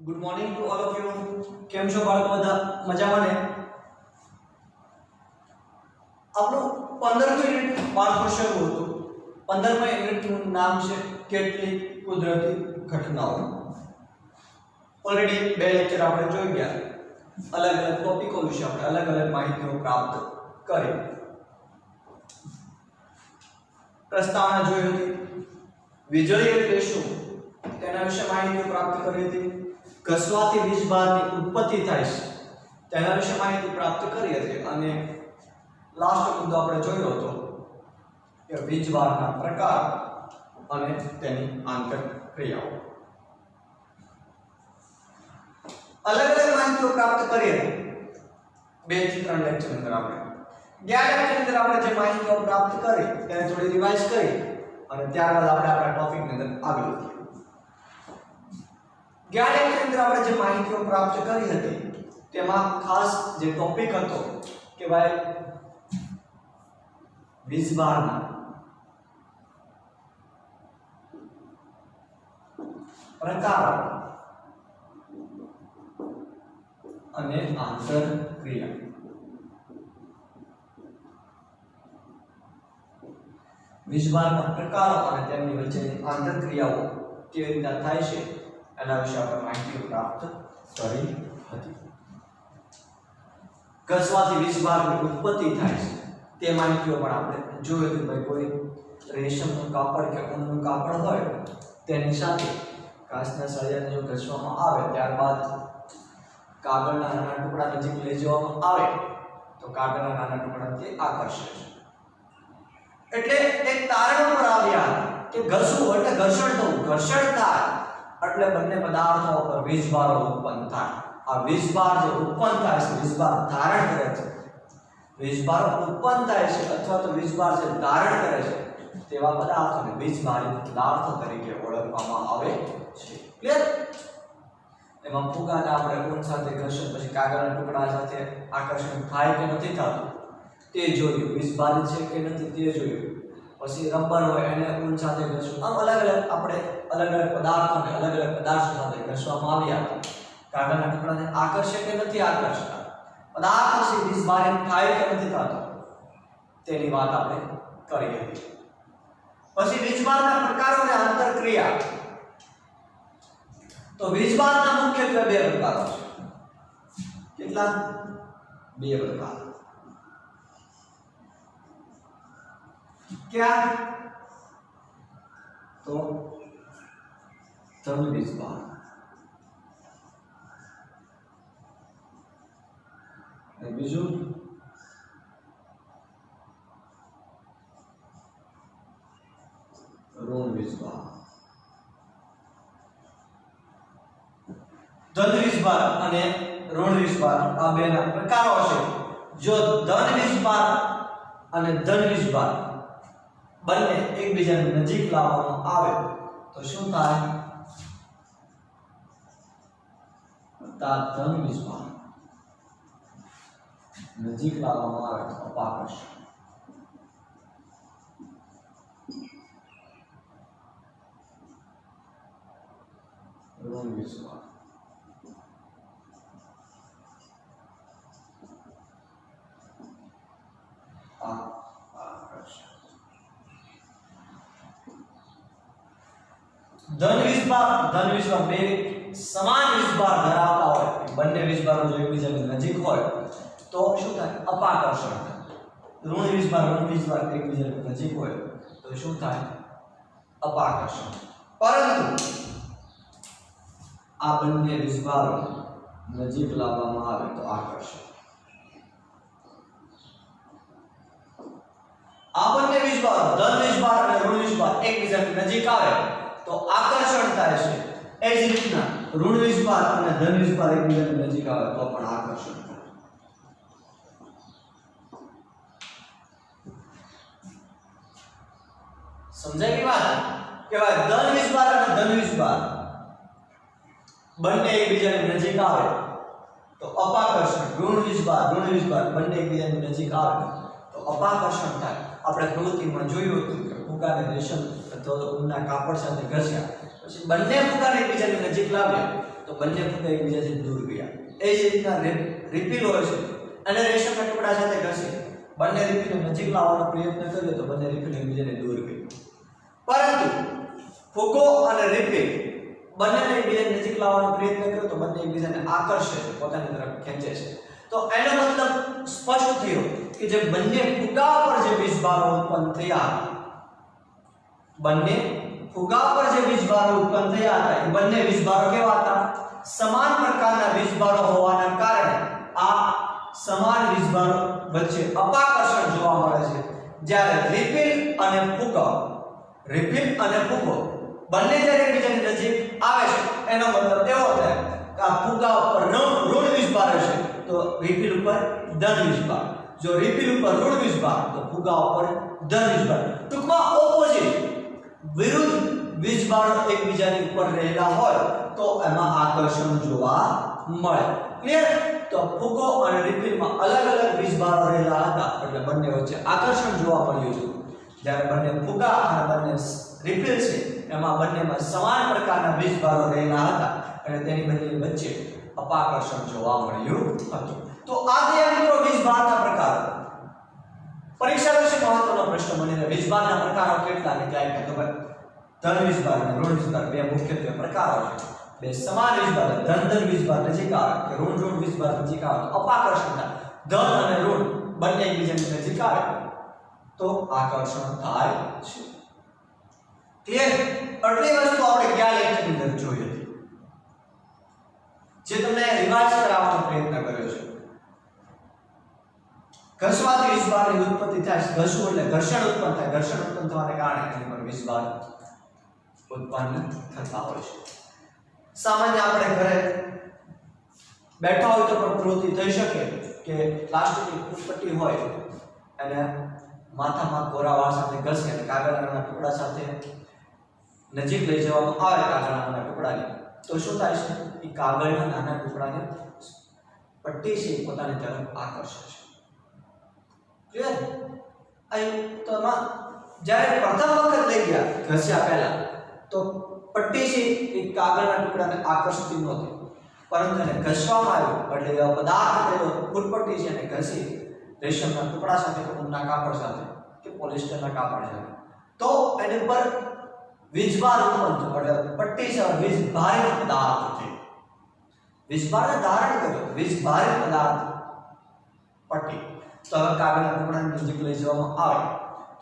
Good morning to all of you. કેમ છો બાળકો? બધા મજામાં ને? આપણું 15મી યુનિટ પાઠ શરૂ હતું. 15મા યુનિટનું નામ છે કેટલીક કુદરતી ઘટનાઓ. ઓલરેડી બે લેક્ચર આપણે જોઈ ગયા. અલગ અલગ ટોપિકો વિશે આપણે અલગ અલગ માહિતીઓ પ્રાપ્ત કરી. પ્રસ્તાવના જોઈ હતી. વીજળી એટલે શું તેના વિશે માહિતી પ્રાપ્ત કરી હતી. ઘસવાથી વીજભારની ઉત્પત્તિ થાય છે તેના વિશે માહિતી પ્રાપ્ત કરી હતી. અને લાસ્ટ મુદ્દો આપણે જોયો હતો કે વીજભારના પ્રકાર અને તેની આંતરક્રિયાઓ. અલગ અલગ માહિતીઓ પ્રાપ્ત કરી હતી 2 થી 3 લેક્ચર અંદર. આપણે ગયા લેક્ચર અંદર આપણે જે માહિતીઓ પ્રાપ્ત કરી તેને થોડી રિવાઇઝ કરી અને ત્યારબાદ આપણે આપણા ટોપિકની અંદર આગળ વધીએ. ગયા લેક્ચર અંદર આપણે જે માહિતીઓ પ્રાપ્ત કરી હતી તેમાં ખાસ જે ટોપિક હતો કે ભાઈ વીજભારના પ્રકાર અને આંતરક્રિયા. વીજભારના પ્રકારો અને તેમની વચ્ચેની આંતરક્રિયાઓ કેવી રીતે થાય છે એના વિશે આપણે માહિતી પ્રાપ્ત કરી હતી. ઘસવાથી વીજભારની ઉત્પત્તિ થાય છે તે માહિતીઓ પણ આપણે જોઈ હતી. ભાઈ કોઈ રેશમનું કાપડ કે ઊનનું કાપડ હોય તેની સાથે કાચના સળિયાને જો ઘસવામાં આવે ત્યારબાદ કાગળના નાના ટુકડા નજીક લઈ જવામાં આવે તો કાગળના નાના ટુકડા તે આકર્ષે છે. એટલે એક તારણ પર આવ્યા કે ઘસવું એટલે ઘર્ષણ થવું. ઘર્ષણ થાય એટલે બંને પદાર્થો પર વીજભારો ઉત્પન્ન થાય. આ વીજભાર જે ઉત્પન્ન થાય છે, વીજભાર ધારણ કરે છે, વીજભાર ઉત્પન્ન થાય છે અથવા તો વીજભાર જે ધારણ કરે છે તેવા પદાર્થોને વીજભારિત પદાર્થો તરીકે ઓળખવામાં આવે છે. ક્લિયર? એમાં ફુગાને આપણે ઊન સાથે ઘર્ષણ પછી કાગળના ટુકડા સાથે આકર્ષણ થાય કે નથી થતું તે જોયું. વીજભારિત છે કે નથી તે જોયું. પછી રબર હોય એને ઊન સાથે ઘસવું. આમ અલગ અલગ આપણે અલગ અલગ પદાર્થોને અલગ અલગ પદાર્થો સાથે ઘસવામાં આવ્યા. કાગળના ટુકડાને આકર્ષે કે નથી આકર્ષતા, પદાર્થ છે વીજભારિત થાય કે નથી થતો તેની વાત આપણે કરી હતી. પછી વીજભારના પ્રકારો અને આંતરક્રિયા. તો વીજભારના મુખ્યત્વે 2 પ્રકારો છે. કેટલા? 2 પ્રકાર. क्या? तो ધન વીજભાર અને બીજું ઋણ વીજભાર. ધન વીજભાર અને ઋણ વીજભાર આ બેના પ્રકારો છે. જો ધન વીજભાર અને ધન વીજભાર બંને એકબીજાની નજીક લાવવામાં આવે તો શું થાય? ધન વીજભાર નજીક લાવવામાં આવે તો અપાકર્ષણ. ઋણ વીજભાર ધન વીજભાર બે સમાન વીજભાર ધરાવતા હોય, બંને વીજભારો જો એકબીજાની નજીક હોય તો શું થાય? અપાકર્ષણ થાય. ઋણ વીજભાર એકબીજાની નજીક હોય તો શું થાય? અપાકર્ષણ. પરંતુ આ બંને વીજભારો નજીક લાવવામાં આવે તો આકર્ષણ. આ બંને વીજભારો ધન વીજભાર અને ઋણ વીજભાર એકબીજાની નજીક આવે તો આકર્ષણ થાય છે. એ જ રીતના ઋણ વીજભાર અને ધન વીજભાર એકબીજાની નજીક આવે તો પણ આકર્ષણ થાય. સમજાય વાત? કે ભાઈ ધન વીજભાર અને ધન વીજભાર બંને એકબીજાની નજીક આવે તો અપાકર્ષણ. ઋણ વીજભાર બંને એકબીજાની નજીક આવે તો અપાકર્ષણ થાય. આપણે પ્રવૃત્તિમાં જોયું હતું કે ફુગાને રેશમ અથવા ઊનના કાપડ સાથે ઘસ્યા પછી બંને ફુગાને એકબીજાની નજીક લાવ્યા તો બંને ફૂગા એકબીજાથી દૂર ગયા. એ જ રીતના રિપીલ હોય છે અને રેશમના ટુકડા સાથે ઘસે બંને રિપીલને નજીક લાવવાનો પ્રયત્ન કર્યો તો બંને રિપીલ એકબીજાને દૂર ગઈ. પરંતુ ફૂગો અને રિપીલ બંનેને એકબીજાને નજીક લાવવાનો પ્રયત્ન કર્યો તો બંને એકબીજાને આકર્ષે છે, પોતાની તરફ ખેંચે છે. તો એનો મતલબ સ્પષ્ટ થયો કે જે બંને ફુગા પર જે વીજભારો ઉત્પન્ન થયા, બંને ફુગા પર જે વીજભારો ઉત્પન્ન થયા હતા એ બંને વીજભારો કેવા હતા? સમાન પ્રકારના વીજભારો હોવાના કારણે આ સમાન વીજભારો વચ્ચે અપાકર્ષણ જોવા મળે છે. જ્યારે રિપીલ અને ફુગો બંને જ્યારે એકબીજાની નજીક આવે છે એનો મતલબ એવો થાય કે આ ફુગા ઉપર ઋણ વીજભાર હશે તો રિપીલ ઉપર ધન વીજભાર, જો રિપીલ ઉપર ઋણ વીજભાર તો ફુગા ઉપર ધન વીજભાર. ટૂંકમાં ઓપોઝિટ વિરુદ્ધ વીજભારો એકબીજાની ઉપર રહેલા હોય તો એમાં આકર્ષણ જોવા મળે. ક્લિયર? તો ફુગો અને રિપીલમાં અલગ અલગ વીજભારો રહેલા હતા એટલે બંને વચ્ચે આકર્ષણ જોવા મળ્યું હતું. જ્યારે બંને ફુગા અને બંને રિપીલ છે એમાં બંનેમાં સમાન પ્રકારના વીજભારો રહેલા હતા અને તેની બંને વચ્ચે અપાકર્ષણ જોવા મળ્યું હતું. તો આ જે મિત્રો વીજભારના પ્રકારો પરીક્ષા લક્ષી મહત્વનો પ્રશ્ન બનીને વીજભારના પ્રકારો કેટલા ને ક્યાં કે ખબર? ધન વીજભાર અને ઋણ વીજભાર બે મુખ્યત્વે પ્રકારો છે. બે સમાન વીજભાર ધન વીજભાર નજીક આવે કે ઋણ વીજભાર નજીક આવે તો અપાકર્ષણ થાય. ધન અને ઋણ બંને એકબીજાની નજીક આવે તો આકર્ષણ થાય છે. ક્લિયર? આટલી વસ્તુ આપણે ગયા લેક્ચરની અંદર જોઈ હતી, જે તમને રિવાઇઝ કરાવવાનો પ્રયત્ન કર્યો છે. ઘસવાથી વીજભારની ઉત્પત્તિ થાય છે. ઘસવું એટલે ઘર્ષણ ઉત્પન્ન થાય. ઘર્ષણ ઉત્પન્ન થવાને કારણે એની પર વીજભાર ઉત્પન્ન થતા હોય છે. સામાન્ય આપણે ઘરે બેઠા હોય તો પણ પ્રવૃત્તિ થઈ શકે કે પ્લાસ્ટિકની ફૂટપટ્ટી હોય અને માથામાં કોરા વાળ સાથે ઘસી અને કાગળના ટુકડા સાથે નજીક લઈ જવામાં આવે કાગળના ટુકડાને તો શું થાય છે? એ કાગળના નાના ટુકડાને પટ્ટી છે પોતાની તરફ આકર્ષે છે. ક્લિયર? અહીં તો જ્યારે પ્રથમ વખત લઈ ગયા ઘસ્યા પહેલા તો પટ્ટી છે એ કાગળના ટુકડાને આકર્ષતી નહોતી, પરંતુ એને ઘસવામાં આવ્યું એટલે પદાર્થ પેલો ફૂટપટ્ટી છે એને ઘસી રેશમના ટુકડા સાથે કે ઊનના કાપડ સાથે કે પોલિસ્ટરના કાપડ સાથે તો એની પર વીજભાર ઉત્પન્ન થયો એટલે પટ્ટી છે વીજભારિત પદાર્થ થઈ. વીજભારને ધારણ કર્યો વીજભારિત પદાર્થ પટ્ટી. તો હવે કાગળના ટુકડાને નજીક લઈ જવામાં આવે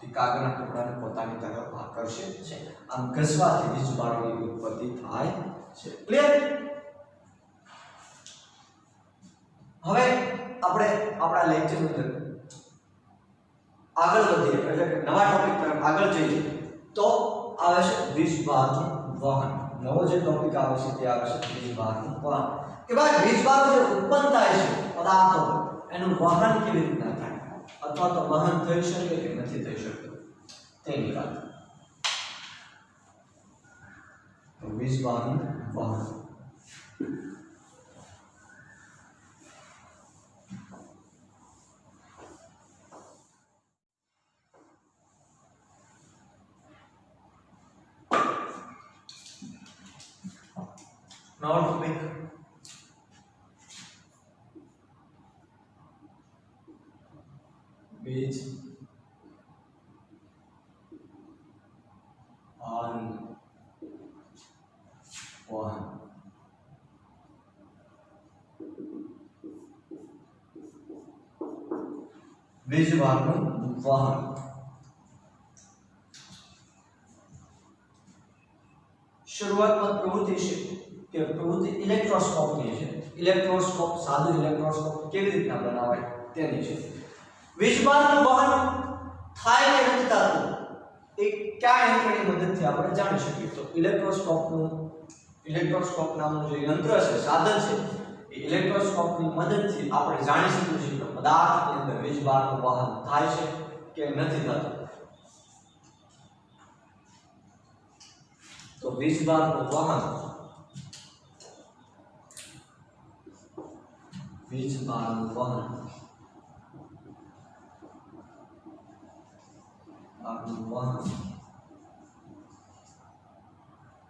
તો કાગળના ટુકડાને પોતાની તરફ આકર્ષે છે. આમ ઘસવાથી વીજભારોની ઉત્પત્તિ થાય છે. ક્લિયર? હવે આપણે આપણા લેક્ચરની અંદર આગળ વધીએ એટલે કે નવા ટોપિક તરફ આગળ જઈએ તો આવે છે વીજભારનું વહન. નવો જે ટોપિક આવે છે તે આવે છે વીજભારનું વહન. કે ભાઈ વીજભારો જે ઉત્પન્ન થાય છે પદાર્થો એનું વહન કેવી રીતના થાય અથવા તો વહન થઈ શકે કે નથી થઈ શકતું તેની વાત. તો વીજભારનું વહન નવો ટોપિક વીજ વહન. વીજભારનું વહન શરૂઆતમાં પ્રવૃત્તિ છે કે પ્રવૃત્તિ ઇલેક્ટ્રોસ્કોપની છે. ઇલેક્ટ્રોસ્કોપ સાદું ઇલેક્ટ્રોસ્કોપ કેવી રીતના બનાવાય તેની છે. વીજભારનું વહન થાય કે નથી થતું એ કયા યંત્રની મદદથી આપણે જાણી શકીએ? તો ઇલેક્ટ્રોસ્કોપ નામનું જે યંત્ર છે સાધન છે એ ઇલેક્ટ્રોસ્કોપની મદદથી આપણે જાણી શકીએ છીએ કે પદાર્થની અંદર વીજભારનું વહન થાય છે કે નથી થતું. તો વીજભારનું વહન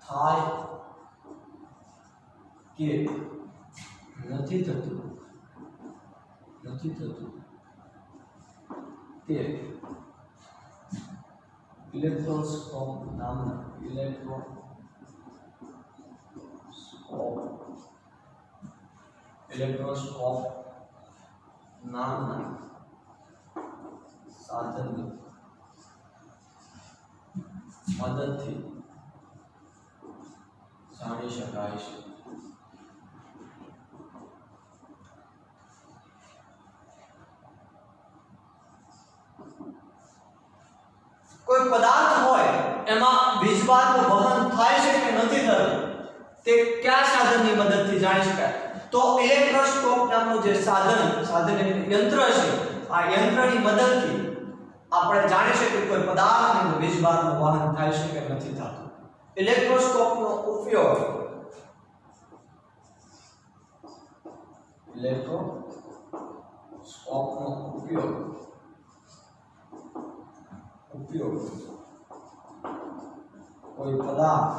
થાય કે નથી થતું તે ઇલેક્ટ્રોસ્કોપ નામના સાધનની મદદથી જાણી શકાય છે। कोई पदार्थ होय एमा वीजभारનું વહન થાય છે કે નથી થતું તે કયા સાધનની મદદથી જાણી શકાય તો ઇલેક્ટ્રોસ્કોપ નામનું જે સાધન એટલે યંત્ર છે આ યંત્રની મદદથી આપણે જાણી શકીએ કોઈ પદાર્થનું વીજભારનું વહન થાય છે કે નથી થતું। ઇલેક્ટ્રોસ્કોપનો ઉપયોગ कोई पदार्थ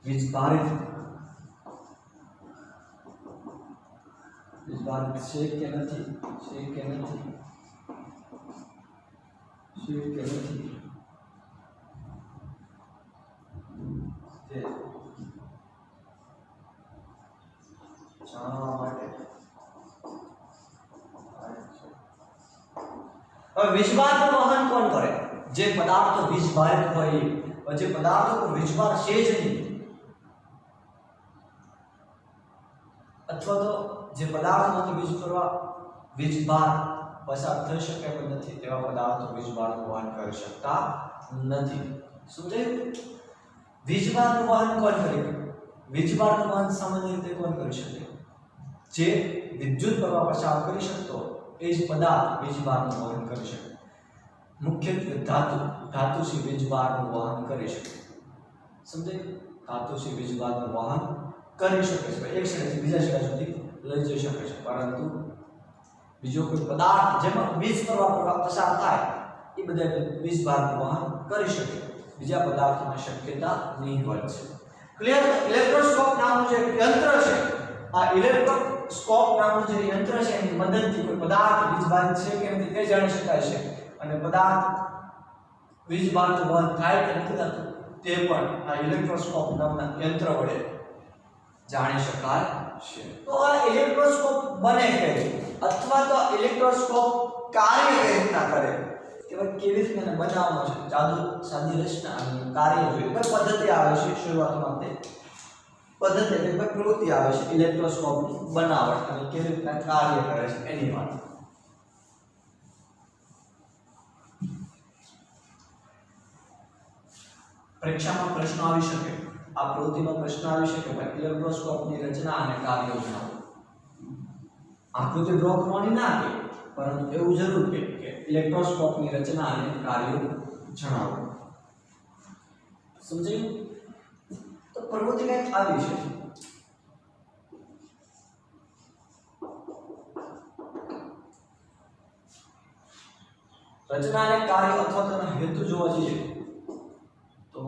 वीजभारित છે કે નથી તે જાણવા માટે હવે વીજભારનું વહન કોણ કરે જે પદાર્થો વીજભારિત હોય જે પદાર્થો પર વીજભાર છે જ નહીં અથવા તો જે પદાર્થમાંથી વીજભાર પસાર થઈ શકે એમ નથી તેવા પદાર્થો વીજભારનું વહન કરી શકતા નથી। સમજાયું? વીજભારનું વહન કોણ કરે? વીજભારનું વહન સામાન્ય રીતે કોણ કરી શકે? જે વિદ્યુત પ્રવાહ પસાર કરી શકતો એ જ પદાર્થ વીજભારનું વહન કરી શકે। મુખ્યત્વે ધાતુથી વીજભારનું વહન કરી શકે। સમજાયું? ધાતુથી વીજભારનું વહન કરી શકે છે એક છેડેથી બીજા છેડા સુધી લઈ જઈ શકે છે પરંતુ બીજો કોઈ પદાર્થ જેમાં વીજ પ્રવાહ પસાર થાય એ બધા વીજભારનું વહન કરી શકે બીજા પદાર્થોમાં શક્યતા નહીં હોય છે। ક્લિયર? ઇલેક્ટ્રોસ્કોપ નામનું જે યંત્ર છે આ ઇલેક્ટ્રોસ્કોપ નામનું જે યંત્ર છે એની મદદથી કોઈ પદાર્થ વીજભારિત છે કે નથી તે જાણી શકાય છે અને પદાર્થ વીજભારનું વહન થાય કે નથી થતું તે પણ આ ઇલેક્ટ્રોસ્કોપ નામના યંત્ર વડે જાણી શકાય છે। તો આ ઇલેક્ટ્રોસ્કોપ બને કેવી અથવા તો ઇલેક્ટ્રોસ્કોપ કાર્ય કઈ રીતના કરે કેવી રીતે બનાવવાનો છે સાદી રચના અને કાર્ય જોઈએ કોઈ પદ્ધતિ આવે છે શરૂઆતમાં તે પદ્ધતિ એટલે કોઈ પ્રવૃત્તિ આવે છે ઇલેક્ટ્રોસ્કોપની બનાવટ અને કેવી રીતના કાર્ય કરે છે એની વાત। પરીક્ષામાં પ્રશ્ન આવી શકે આ પ્રવૃત્તિમાં પ્રશ્ન આવી શકે કે ઇલેક્ટ્રોસ્કોપની રચના અને કાર્યો જણાવો। આકૃતિ ડ્રો કરવાની ના કે પરંતુ એવું જરૂર કે ઇલેક્ટ્રોસ્કોપની રચના અને કાર્યો જણાવો। સમજાયું? તો પ્રવૃત્તિ કંઈક આવી છે રચના અને કાર્ય અથવા તેનો હેતુ જોવા જઈએ તો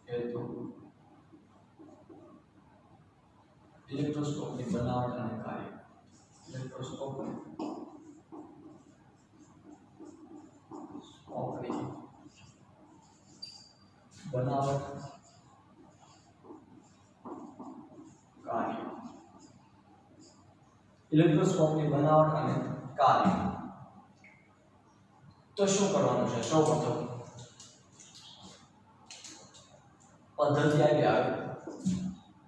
હેતુ ઇલેક્ટ્રોસ્કોપની બનાવટ અને કાર્ય ઇલેક્ટ્રોસ્કોપની બનાવટ કાર્ય ઇલેક્ટ્રોસ્કોપની બનાવટ અને કાર્ય તો શું કરવાનું છે સૌપ્રથમ પદ્ધતિ આવી આવે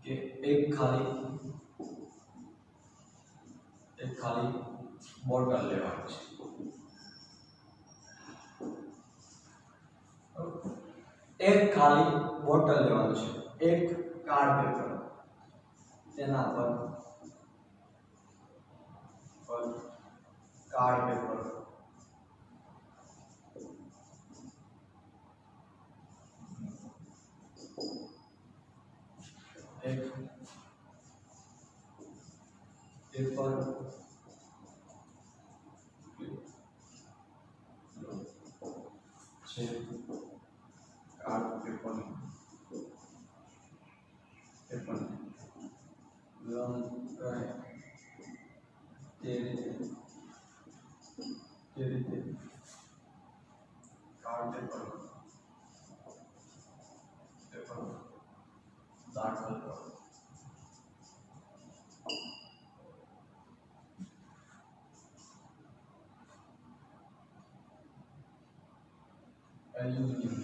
કે એક ખાલી બોટલ લેવાની છે એક ખાલી બોટલ લેવાનું છે એક કાર્ડ પેપર તેના પર કાર્ડ પેપર एक पेपर છે પેપરને લંબ કરે તે રીતે કાર્ડ પેપર દાખલ કરો. એલ્યુમિનિયમ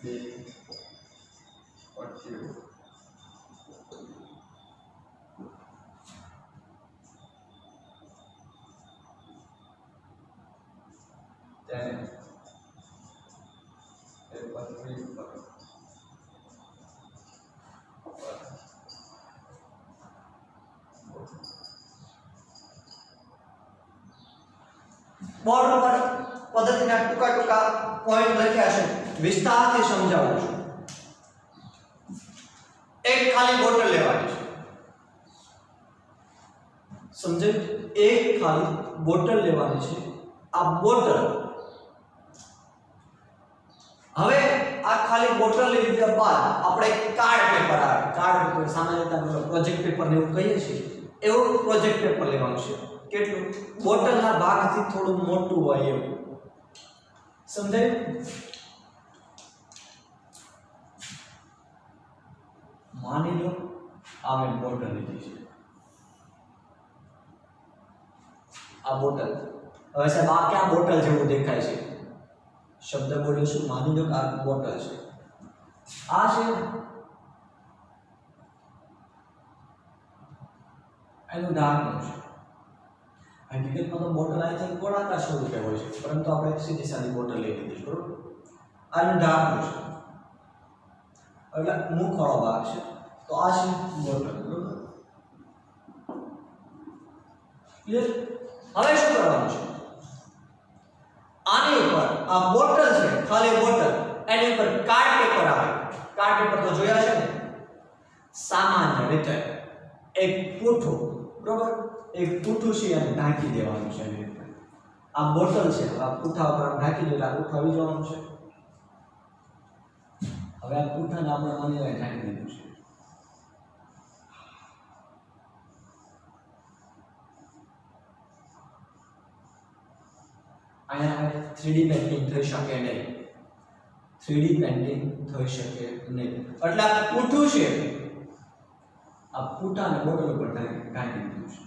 બે પટ્ટીઓ તેને પેપર ક્લિપ કરો. બોર્ડ ઉપર પદ્ધતિના ટૂંકા ટૂંકા પોઈન્ટ લખ્યા છે, વિસ્તારથી સમજાવું છું. એક ખાલી બોટલ લેવાની છે, સમજાયું? એક ખાલી બોટલ લેવાની છે. આ બોટલ, હવે આ ખાલી બોટલ લઈ લીધા બાદ આપણે કાર્ડ પેપર આવે. કાર્ડ પેપર સામાન્ય રીતે પ્રોજેક્ટ પેપર ને એવું કહીએ છીએ, એવું પ્રોજેક્ટ પેપર લેવાનું છે. કેટલું? બોટલના ભાગથી થોડું મોટું હોય એવું. સમજાયું? માની લો આ મેં બોટલ લીધી છે, આ બોટલ. હવે સાહેબ આ ક્યાં બોટલ જેવું દેખાય છે? શબ્દ બોલ્યો છું, માની લો કે આ બોટલ છે, આ છે એનું ઢાંકણું છે. હકીકતમાં તો બોટલ આવી છે ગોળાકાર સ્વરૂપે હોય છે, પરંતુ આપણે સીધી સાદી બોટલ લઈ લીધી, બરોબર? આનું ઢાંકણું છે એટલે મુખવાળો ભાગ છે, તો આ છે બોટલ, બરોબર? ક્લિયર? હવે શું કરવાનું છે? આની ઉપર આ બોટલ છે, ખાલી બોટલ, એની ઉપર કાર્ડ પેપર આવે. કાર્ડ પેપર તો જોયા છે ને, સામાન્ય રીતે એક પૂઠું, બરોબર? એક પૂઠું છે અને ઢાંકી દેવાનું છે. એની ઉપર આ બોટલ છે, આ પૂઠા ઉપર ઢાંકી દેલા પૂઠું આવી જવાનું છે. હવે આ પૂઠાને આપણે માની લઈએ ઢાંકી દીધું છે. અહીંયા 3D પેઇન્ટિંગ થઈ શકે નહીં, 3D પેઇન્ટિંગ થઈ શકે નહીં. એટલે આ પૂઠું છે, આ પૂઠાને બોટલ ઉપર ઢાંકી દીધું છે.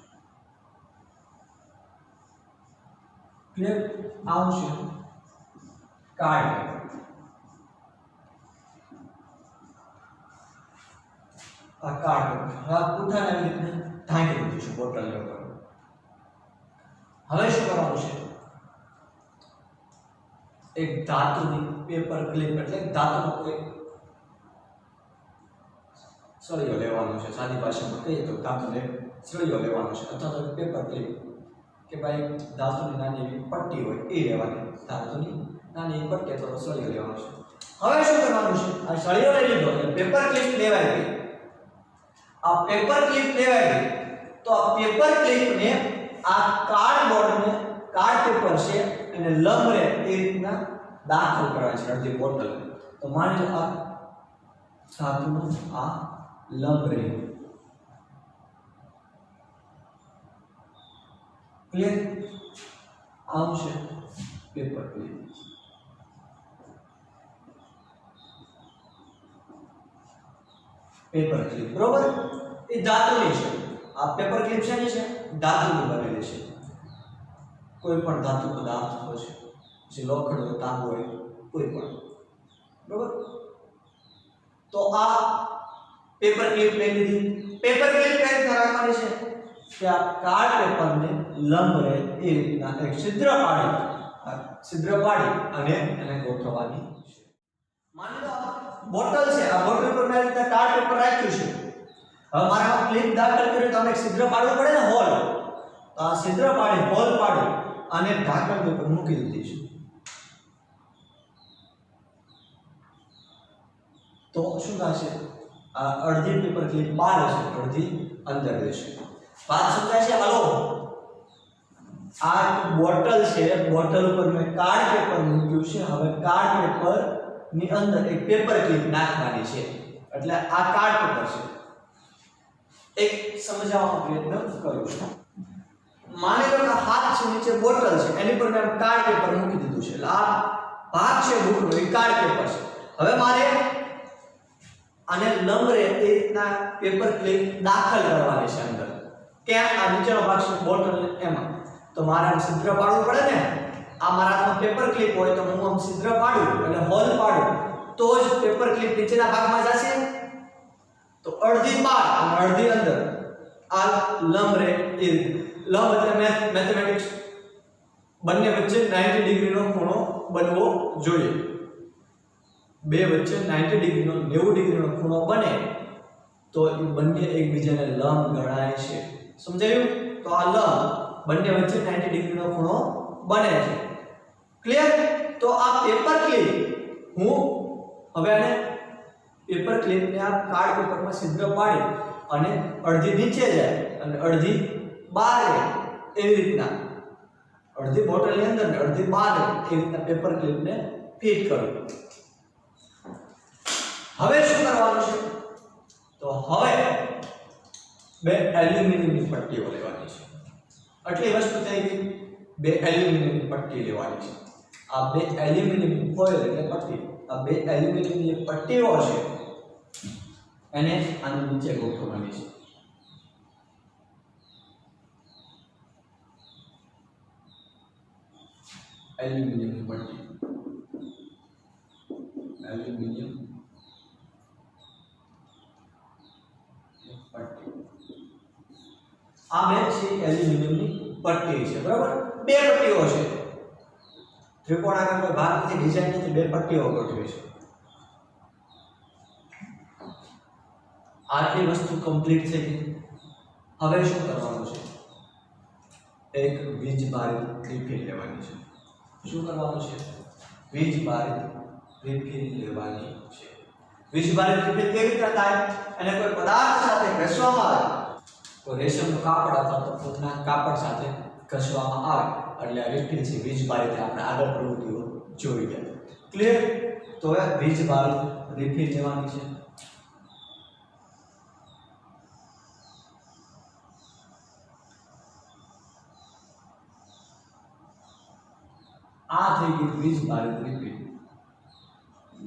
ક્લિયર? આવું છે કાર્ડ. આ કાર્ડ આ પૂઠાને આવી રીતે ઢાંકી દીધું છે બોટલ ઉપર. હવે શું કરવાનું છે? એક ધાતુની પેપર ક્લિપ, એટલે ધાતુનો કોઈ સળિયો લેવાનો છે. સાદી ભાષામાં કહીએ તો ધાતુનો એક સળિયો લેવાનો છે, અથવા તો પેપર ક્લિપ કે ભાઈ ધાતુની નાની એવી પટ્ટી હોય એ લેવાની. ધાતુની નાની એવી પટ્ટી અથવા સળિયો લેવાનો છે. હવે શું કરવાનું છે? આ સળિયો લઈ લીધો એટલે પેપર ક્લિપ લેવાઈ ગઈ. આ પેપર ક્લિપ લેવાઈ ગઈ તો આ પેપર ક્લિપને આ કાર્ડબોર્ડને, કાર્ડ પેપર છે એને લંબ રહે એ રીતના દાખલ કરવાની છે અડધી બોટલ. તો માની લો આ ધાતુનું આ લંબ રહે. ક્લિયર? આમ છે પેપર ક્લિપ. પેપર ક્લિપ, બરોબર? એ ધાતુની છે. આ પેપર ક્લિપ છે ને, છે ધાતુની બનેલી છે. કોઈ પણ ધાતુ પદાર્થ હોય છે, જે લોખંડ હોય, તાંબુ હોય, કોઈ પણ, બરોબર? તો આ પેપર ક્લિપ લઈ લીધી. પેપર ક્લિપ કઈ રીતે રાખવાની છે કે આ કાર્ડ પેપરને લંબ રહે એ રીતના એક છિદ્ર પાડી અને એને ગોઠવવાની છે. માની લો બોટલ છે, આ બોટલ પર મેં રીતે કાર્ડ પેપર રાખ્યું છે. હવે મારે આ ક્લિપ દાખલ કરી તો એક છિદ્ર પાડવું પડે ને, હોલ. તો આ છિદ્ર પાડી, હોલ પાડી અને ઢાંકણ ઉપર મૂકી દીધી છે. તો શું થશે? આ અડધી પેપર ક્લિપ બહાર હશે, અડધી અંદર રહેશે. વાત સમજાય છે? હાલો, આ બોટલ છે, બોટલ ઉપર મેં કાર્ડ પેપર મૂક્યું છે. હવે કાર્ડ પેપર ની અંદર એક પેપર ક્લિપ નાખવાની છે, એટલે આ કાર્ડ પેપર છે. એક સમજાવવાનો પ્રયત્ન કરું છું. માની લો કે હાથ છે નીચે બોટલ છે, એની પર મેં કાર્ડ પેપર મૂકી દીધું છે, એટલે આ ભાગ છે બુકનો એ કાર્ડ પેપર છે. હવે મારે આને લંબરે એ રીતના પેપર ક્લિપ દાખલ કરવાની છે અંદર. ક્યાં? આ નીચેનો ભાગ છે બોટલ એમાં. તો મારે આમ છિદ્ર પાડવું પડે ને. આ મારા હાથમાં પેપર ક્લિપ હોય તો હું આમ છિદ્ર પાડું એટલે હોલ પાડું તો જ પેપર ક્લિપ નીચેના ભાગમાં જશે. તો અડધી બહાર અને અડધી અંદર. આ લંબ રે એ લંબ એટલે મેથેમેટિક્સ બંને વચ્ચે 90 ડિગ્રીનો ખૂણો બનવો જોઈએ. બે વચ્ચે 90 ડિગ્રીનો 90 ડિગ્રીનો ખૂણો બને તો એ બંને એકબીજાને લંબ ગણાય છે. સમજાયું? તો આ લંબ બંને વચ્ચે 90 ડિગ્રીનો ખૂણો બને છે. ક્લિયર? તો આ પેપર ક્લિપ હું હવે આને પેપર ક્લિપને આ કાર્ડ પેપરમાં છિદ્ર પાડી અને અડધી નીચે જાય અને અડધી બહાર જાય એવી રીતના અડધી બોટલની અંદર ને અડધી બહાર એવી રીતના પેપર ક્લિપને ફિટ કરું. હવે શું કરવાનું છે? તો હવે બે એલ્યુમિનિયમની પટ્ટીઓ લેવાની છે. આટલી વસ્તુ થઈ ગઈ. બે એલ્યુમિનિયમની પટ્ટી લેવાની છે. આ બે એલ્યુમિનિયમ ફોઇલ એટલે પટ્ટી. આ બે એલ્યુમિનિયમની પટ્ટીઓ છે એને આની નીચે ગોઠવવાની છે. એલ્યુમિનિયમની પટ્ટી. એલ્યુમિનિયમ પટ્ટી. આ બે છે એલ્યુમિનિયમની પટ્ટી છે. બરાબર? બે પટ્ટીઓ છે. ત્રિકોણાકાર કોઈ ભાગ નથી, ડિઝાઇન નથી, બે પટ્ટીઓ ગોઠવી છે. આટલી વસ્તુ કમ્પ્લીટ થઈ ગઈ. હવે શું કરવાનું છે? એક વીજ ભારિત રિફિલ લેવાની છે. શું કરવાનું છે? વીજ ભારિત રિફિલ લેવાની છે. વીજ ભારિત રિફિલ કેવી રીતે થાય? એને કોઈ પદાર્થ સાથે ઘસવામાં આવે, કોઈ રેશમનું કાપડ અથવા તો ઊનના કાપડ સાથે ઘસવામાં આવે એટલે આ રિફિલ છે વીજ ભારિત. આપણે આગળ પ્રવૃત્તિઓ જોઈ ગયા. ક્લિયર? તો હવે વીજ ભારિત રિફિલ લેવાની છે. આ થઈ ગઈ વીજ ભારિત રિફિલ.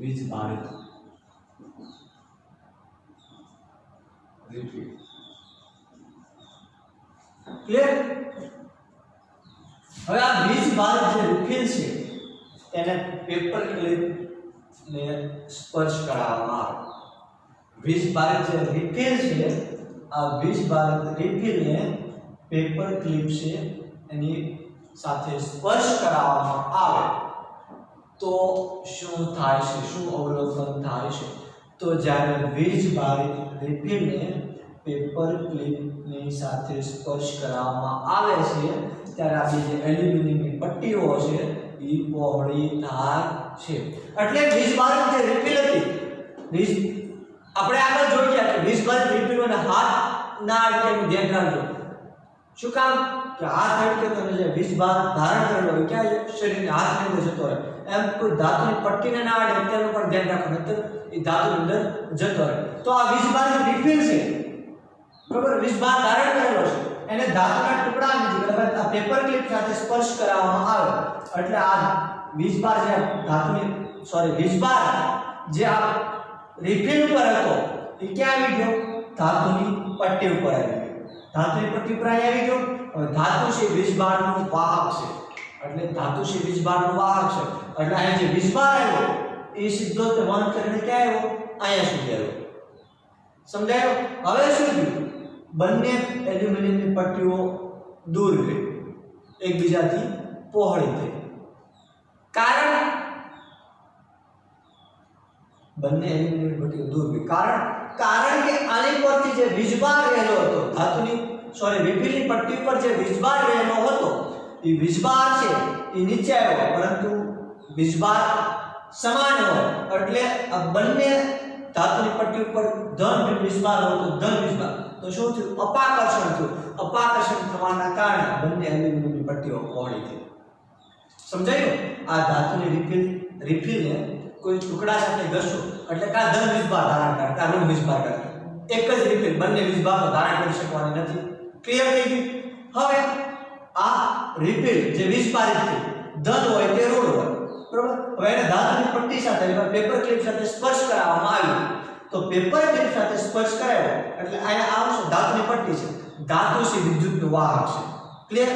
વીજ ભારિત રિફિલ. ક્લિયર? હવે આ વીજ ભારિત જે રિફિલ છે એને પેપર ક્લિપ ને સ્પર્શ કરાવવામાં આવે. વીજ ભારિત જે રિફિલ છે આ વીજ ભારિત રિફિલને પેપર ક્લિપ છે એની સાથે સ્પર્શ કરાવવામાં આવે તો શું થાય છે? શું અવલોકન થાય છે? તો જ્યારે વીજ ભારિત રિફિલને પેપર ક્લિપની સાથે સ્પર્શ કરાવવામાં આવે છે ત્યારે આ જે એલ્યુમિનિયમની પટ્ટીઓ છે એ પહોળી થાય છે. એટલે વીજ ભારિત જે રિફિલ હતી, આપણે આગળ જોઈ ગયા કે વીજ ભારિત રિફિલોને હાથ ના અડકે એનું ધ્યાન રાખજો. શું કામ? કે હાથ અડકે તો જે વીજ ભાર ધારણ કરેલો હોય ક્યાં શરીરને હાથ અંદર જતો રહે. એમ કોઈ ધાતુની પટ્ટીને ના અડે તેનું પણ ધ્યાન રાખવાનું, નહીતર એ ધાતુની અંદર જતો રહે. તો આ વીજ ભારિત રિફિલ છે, બરાબર? વીજ ભાર ધારણ કરેલો છે, એને ધાતુના ટુકડાની જગ્યાએ આ પેપર ક્લિપ સાથે સ્પર્શ કરાવવામાં આવે એટલે આ વીજ ભાર જે ધાતુની વીજ ભાર જે આ રિફિલ ઉપર હતો એ ક્યાં આવી ગયો? ધાતુની પટ્ટી ઉપર આવી ગયો. ધાતુની પટ્ટી પર આવી ગયો. હવે ધાતુ છે વીજભારનું વાહક છે, એટલે ધાતુ છે વીજભારનું વાહક છે એટલે અહીં જે વીજભાર આવ્યો એ સીધો તે વહન કરીને ક્યાં આવ્યો? અહીંયા સુધી આવ્યો. સમજાયો? હવે શું થયું? બંને એલ્યુમિનિયમની પટ્ટીઓ દૂર ગઈ, એકબીજાથી પહોળી થઈ. કારણ બંને એલ્યુમિનિયમની પટ્ટીઓ દૂર ગઈ. કારણ કે આની પરથી જે વીજભાર રહેલો હતો ધાતુની રિફિલની પટ્ટી પર જે વીજભાર રહેલો હતો એ વીજભાર છે એ નીચે આવ્યો, પરંતુ વીજભાર સમાન હોય એટલે આ બંને ધાતુની પટ્ટી ઉપર ધન વીજભાર હોય તો ધન વીજભાર, તો શું થયું? અપાકર્ષણ થયું. અપાકર્ષણ થવાના કારણે બંને એલ્યુમિનિયમની એલ્યુમિનિયમની પટ્ટીઓ પહોળી થઈ. સમજાયું? આ ધાતુની રિફિલને કોઈ ટુકડા સાથે ઘસો એટલે કા ધન વીજભાર ધારણ કરે કા ઋણ વીજભાર કરે. એક જ રિફિલ બંને વીજભારો ધારણ કરી શકવાની નથી. ક્લિયર થઈ ગયું? હવે આ રિફિલ જે વીજભારિત છે ધન હોય કે ઋણ હોય, બરોબર? હવે એને ધાતુની પટ્ટી સાથે પેપર ક્લિપ સાથે સ્પર્શ કરાવવામાં આવ્યું. તો પેપર ક્લિપ સાથે સ્પર્શ કરાવ્યો એટલે અહીંયા આવશે ધાતુની પટ્ટી છે, ધાતુ છે વિદ્યુતનું વાહક છે. ક્લિયર?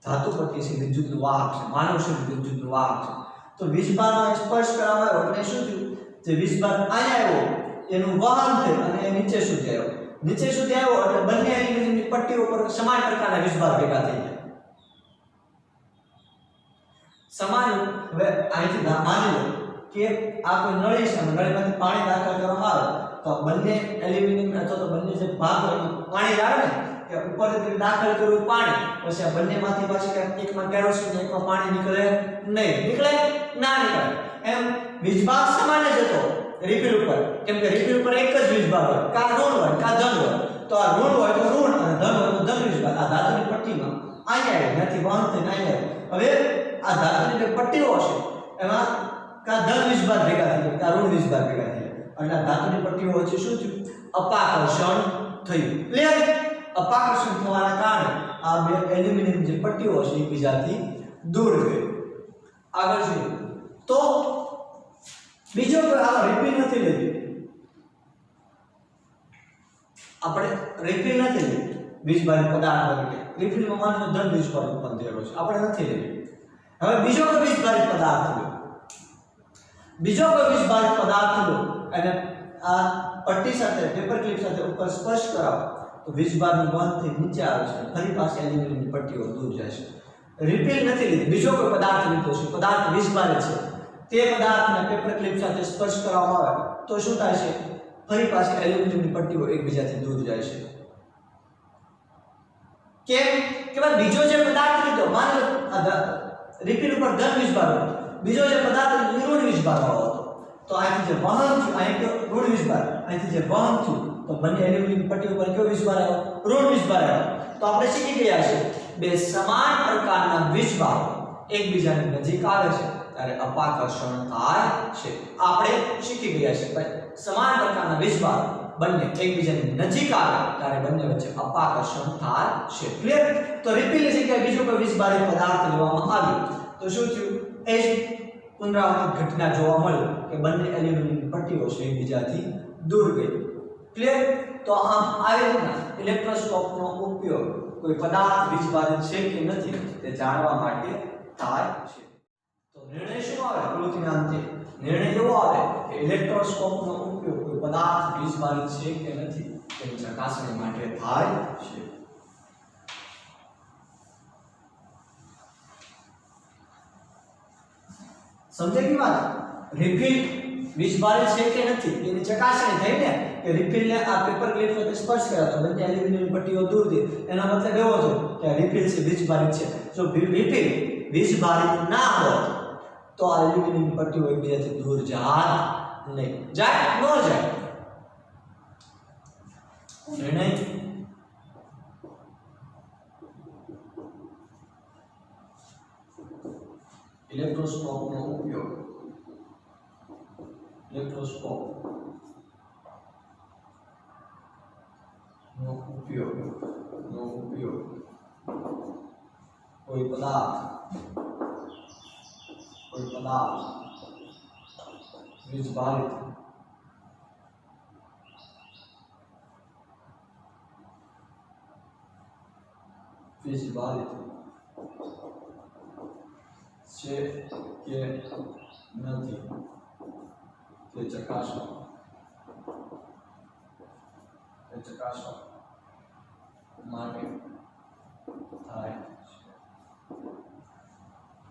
ધાતુ પટ્ટી છે વિદ્યુતનું વાહક છે, માનવ છે વિદ્યુતનું વાહક છે. તો વીજભારનો સ્પર્શ કરવામાં આવ્યો એટલે શું થયું? જે વીજભાર અહીંયા આવ્યો એનું વહન થયું અને એ નીચે સુધી આવ્યો. નીચે સુધી આવ્યો એટલે બંને એલ્યુમિનિયમની પટ્ટીઓ પર સમાન પ્રકારના વીજભાર ભેગા થઈ ગયા. સમાન. હવે અહીંથી માની લો કે આ કોઈ નળી છે, નળીમાંથી પાણી દાખલ કરવામાં આવે તો બંને એલ્યુમિનિયમ અથવા તો બંને જે ભાગ હોય પાણી આવે ને કે ઉપરથી દાખલ કર્યું પાણી, પછી આ બંનેમાંથી પાછી એકમાં કેરોસીન ને એકમાં પાણી નીકળે નહીં. નીકળે? ના નીકળે. એમ વીજભાર સમાન જ હતો રિફિલ ઉપર, કેમ કે રિફિલ ઉપર એક જ વીજભાર હોય, કા ઋણ હોય કા ધન હોય. તો આ ઋણ હોય તો ઋણ અને ધન હોય તો ધન વીજભાર. આ ધાતુની પટ્ટીમાં અહીંયા આવ્યો, ત્યાંથી વહન થઈને અહીંયા આવ્યો. હવે આ ધાતુની જે પટ્ટીઓ છે એમાં કા ધન વીજભાર ભેગા થઈ ગયા કા ઋણ વીજભાર ભેગા થઈ ગયા. અને આ ધાતુની પટ્ટીઓ વચ્ચે શું થયું? અપાકર્ષણ થયું. ક્લિયર? અપાકર્ષણ થવાના કારણે આ બે એલ્યુમિનિયમ જે પટ્ટીઓ છે એકબીજાથી દૂર ગઈ. આગળ જોઈએ તો બીજો કોઈ આ રિફિલ નથી લીધી. આપણે રિફિલ નથી લીધી વીજભારિત પદાર્થ તરીકે. રિફિલમાં માત્ર ધન વીજભાર ઉત્પન્ન થયેલો છે, આપણે નથી લીધી. હવે બીજો કોઈ વીજભારિત પદાર્થ લો, બીજો કોઈ વીજભારિત પદાર્થ લો અને આ પટ્ટી સાથે પેપર ક્લિપ સાથે ઉપર સ્પર્શ કરાવો તો વીજભારનું વહન થઈ નીચે આવે છે, ફરી પાછી એલ્યુમિનિયમની પટ્ટીઓ દૂર જાય છે. રિફિલ નથી લીધી, બીજો કોઈ પદાર્થ લીધો છે, પદાર્થ વીજભારિત છે, તે પદાર્થને પેપર ક્લિપ સાથે સ્પર્શ કરવામાં આવે તો શું થાય છે? ફરી પાછી એલ્યુમિનિયમની પટ્ટીઓ એકબીજાથી દૂર જાય છે. કેમ? કે ભાઈ બીજો જે પદાર્થ લીધો, માની લો રિફિલ ઉપર ધન વીજભાર હતો, બીજો જે પદાર્થ ઋણ વીજભાર વાળો હતો, તો અહીંથી જે વહન થયું, અહીં ઋણ વીજભાર, અહીંથી જે વહન થયું તો બંને એલ્યુમિનિયમ પટ્ટી ઉપર કયો વીજભાર આવ્યો? ઋણ વીજભાર આવ્યો. તો આપણે શીખી ગયા છે બે સમાન પ્રકારના વીજભાર એકબીજાની નજીક આવે છે ત્યારે અપાકર્ષણ થાય છે. આપણે શીખી ગયા છે ભાઈ સમાન પ્રકારના વીજભાર બંને એકબીજાની નજીક આવે ત્યારે બંને વચ્ચે અપાકર્ષણ થાય છે. ક્લિયર? તો રિફિલની જગ્યાએ બીજો કોઈ વીજભારિત પદાર્થ લેવામાં આવ્યો તો શું થયું? એ જ પુનરાવર્તિત ઘટના જોવા મળી કે બંને એલ્યુમિનિયમ પટ્ટીઓ છે એકબીજાથી દૂર ગઈ. ક્લિયર? તો આમ આવી રીતના ઇલેક્ટ્રોસ્કોપનો ઉપયોગ કોઈ પદાર્થ વીજભારિત છે કે નથી તે જાણવા માટે થાય છે. તો નિર્ણય શું આવે? પ્રવૃત્તિના અંતે નિર્ણય એવો આવે કે ઇલેક્ટ્રોસ્કોપનો ઉપયોગ કોઈ પદાર્થ વીજભારિત છે કે નથી તેની ચકાસણી માટે થાય છે. સમજાઈ વાત? રિફિલ વીજભારિત છે કે નથી તેની ચકાસણી થઈ ને કે રિફિલને આ પેપર ક્લિપ સાથે સ્પર્શ કર્યો તો બંને એલ્યુમિનિયમ પટ્ટીઓ દૂર થઈ. એનો મતલબ એવો છે કે રિફિલ છે વીજભારિત છે. જો રિફિલ વીજભારિત ના હોત તો આ એલ્યુમિનિયમ પટ્ટીઓ એકબીજાથી દૂર જાય નહીં. જાય? ન જાય. નિર્ણય ઇલેક્ટ્રોસ્કોપનો ઉપયોગ કોઈ પદાર્થ વીજભારિત છે કે નથી તે ચકાસવા માટે થાય છે.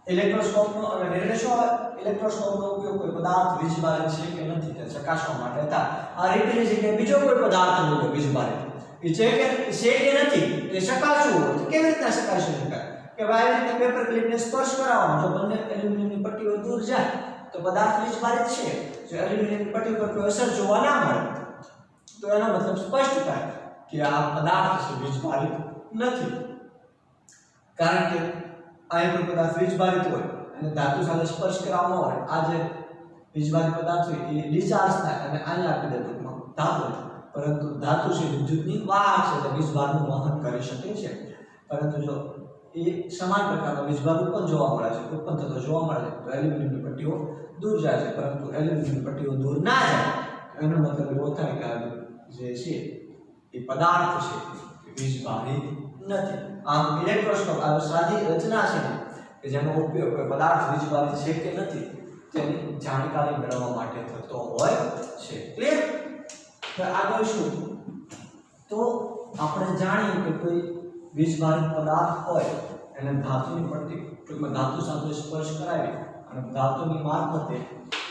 ઇલેક્ટ્રોસ્કોપનો અને નિર્ણય શું આવે? ઇલેક્ટ્રોસ્કોપનો ઉપયોગ કોઈ પદાર્થ વીજભારિત છે કે નથી તે ચકાસવા માટે થાય. આ રીતની જગ્યાએ બીજો કોઈ પદાર્થ લો વીજભારિત એ છે કે નથી તે ચકાસવું હોય તો કેવી રીતના ચકાસી શકાય? કે ભાઈ રીતે પેપર ક્લિપને સ્પર્શ કરાવવાનો, જો બંને એલ્યુમિનિયમની પટ્ટીઓ દૂર જાય તો પદાર્થ વીજભારિત છે. જો એલ્યુમિનિયમની પટ્ટી પર કોઈ અસર જોવા ના મળે તો એનો મતલબ સ્પષ્ટ થાય કે આ પદાર્થ છે વીજભારિત નથી. કારણ કે આ કોઈ પદાર્થ વીજભારિત હોય અને ધાતુ સાથે સ્પર્શ કરવામાં હોય, આ જે વીજભારિત પદાર્થ હોય એ ડિસ્ચાર્જ થાય અને અહીંયા આપી દે ટૂંકમાં ધાતુ, પરંતુ ધાતુ છે વિદ્યુતની વાહક છે, એટલે વીજભારનું વહન કરી શકે છે. પરંતુ જો એ સમાન પ્રકારનો વીજભાર ઉત્પન્ન જોવા મળે છે, ઉત્પન્ન થતો જોવા મળે છે, તો એલ્યુમિનિયમની પટ્ટીઓ દૂર જાય છે. પરંતુ એલ્યુમિનિયમની પટ્ટીઓ દૂર ના જાય એનો મતલબ એવો થાય કે આ જે છે એ પદાર્થ છે એ વીજભારિત નથી. આમ ઇલેક્ટ્રોસ્કોપ આ સાદી રચના છે કે જેનો ઉપયોગ કોઈ પદાર્થ વીજભારિત છે કે નથી તેની જાણકારી મેળવવા માટે થતો હોય છે. ક્લિયર? તો આગળ શું? તો આપણે જાણીએ કે કોઈ વીજભારિત પદાર્થ હોય એને ધાતુની પટ્ટી ટૂંકમાં ધાતુ સાથે સ્પર્શ કરાવી અને ધાતુની મારફતે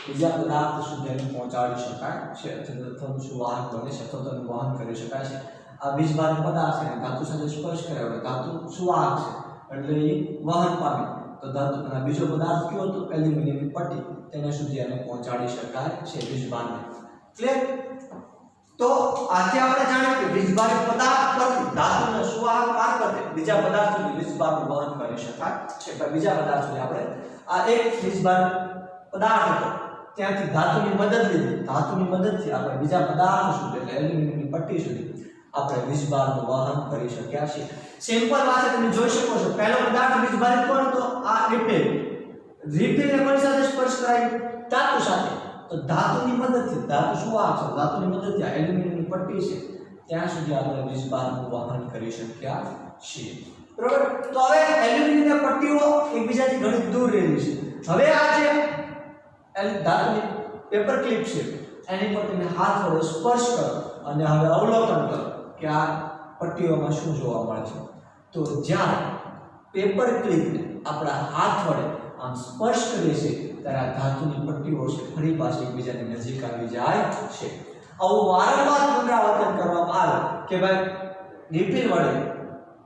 બીજા પદાર્થ સુધી એને પહોંચાડી શકાય છે, અથવા સુવાહક બને છે, અથવા તેનું વહન કરી શકાય છે. આ વીજભારિત પદાર્થ છે ધાતુ સાથે સ્પર્શ કરાવ્યો, ધાતુ સુવાહક છે એટલે એ વહન પામે, તો ધાતુના બીજો પદાર્થ કયો હતો? એલ્યુમિનિયમની પટ્ટી, તેને સુધી એને પહોંચાડી શકાય છે વીજભારને. ક્લિયર? તો આજે આપણે જાણ્યું કે વીજભારિત પદાર્થ પરથી ધાતુના સુવાહક મારફતે બીજા પદાર્થ સુધી વીજભારનું વહન કરી શકાય છે. બીજા પદાર્થ સુધી આપણે આ એક વીજભારિત પદાર્થ હતો ત્યાંથી ધાતુની મદદ લીધી, ધાતુની મદદથી આપણે બીજા પદાર્થ સુધી એટલે એલ્યુમિનિયમની પટ્ટી સુધી આપણે વીજભારનું વહન કરી શક્યા છીએ. સિમ્પલ વાત છે, તમે જોઈ શકો છો પહેલો પદાર્થ વીજભારિત કોણ હતો? આ રિપેલ. રિપેલને કોની સાથે સ્પર્શ કરાવી? ધાતુ સાથે. તો ધાતુની મદદથી, ધાતુ શું આ છે? ધાતુની મદદથી આ એલ્યુમિનિયમની પટ્ટી છે ત્યાં સુધી આપણે વીજભારનું વહન કરી શક્યા છીએ. બરોબર? તો હવે એલ્યુમિનિયમની પટ્ટીઓ એકબીજાથી ઘણી દૂર રહેલી છે. હવે આ જે ધાતુની પેપર ક્લિપ છે એની પર તમે હાથ વડે સ્પર્શ કરો અને હવે અવલોકન કરો કે આ પટ્ટીઓમાં શું જોવા મળે છે. તો જ્યારે પેપર ક્લિપને આપણા હાથ વડે આમ સ્પર્શ કરીએ છીએ ત્યારે આ ધાતુની પટ્ટીઓ છે ફરી પાછી એકબીજાની નજીક આવી જાય છે. આવું વારંવાર પુનરાવર્તન કરવામાં આવે કે ભાઈ રિફિલ વડે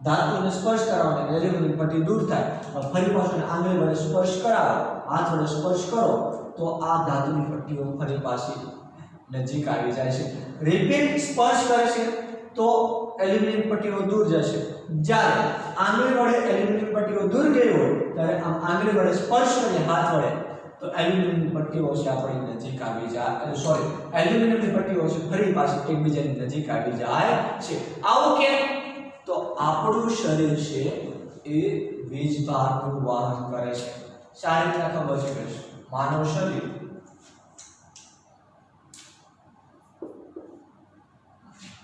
ધાતુને સ્પર્શ કરવાને એલ્યુમિનિયમ પટ્ટી દૂર થાય, ફરી પાછું આંગળી વડે સ્પર્શ કરાવો, હાથ વડે સ્પર્શ કરો તો આ ધાતુની પટ્ટીઓ ફરી પાછી નજીક આવી જાય છે. રિફિલ સ્પર્શ કરે છે તો એલ્યુમિનિયમ પટ્ટીઓ દૂર જશે, જ્યારે આંગળી વડે એલ્યુમિનિયમ પટ્ટીઓ દૂર ગઈ હોય ત્યારે આમ આંગળી વડે સ્પર્શ કરીએ હાથ વડે તો એલ્યુમિનિયમ પટ્ટીઓ છે આપણી નજીક આવી જાય, સોરી એલ્યુમિનિયમની પટ્ટીઓ છે ફરી પાછી એકબીજાની નજીક આવી જાય છે. આવું કેમ? તો આપણું શરીર છે એ વીજભારનું વહન કરે છે. સારી રીતે ખબર છે કે માનવ શરીર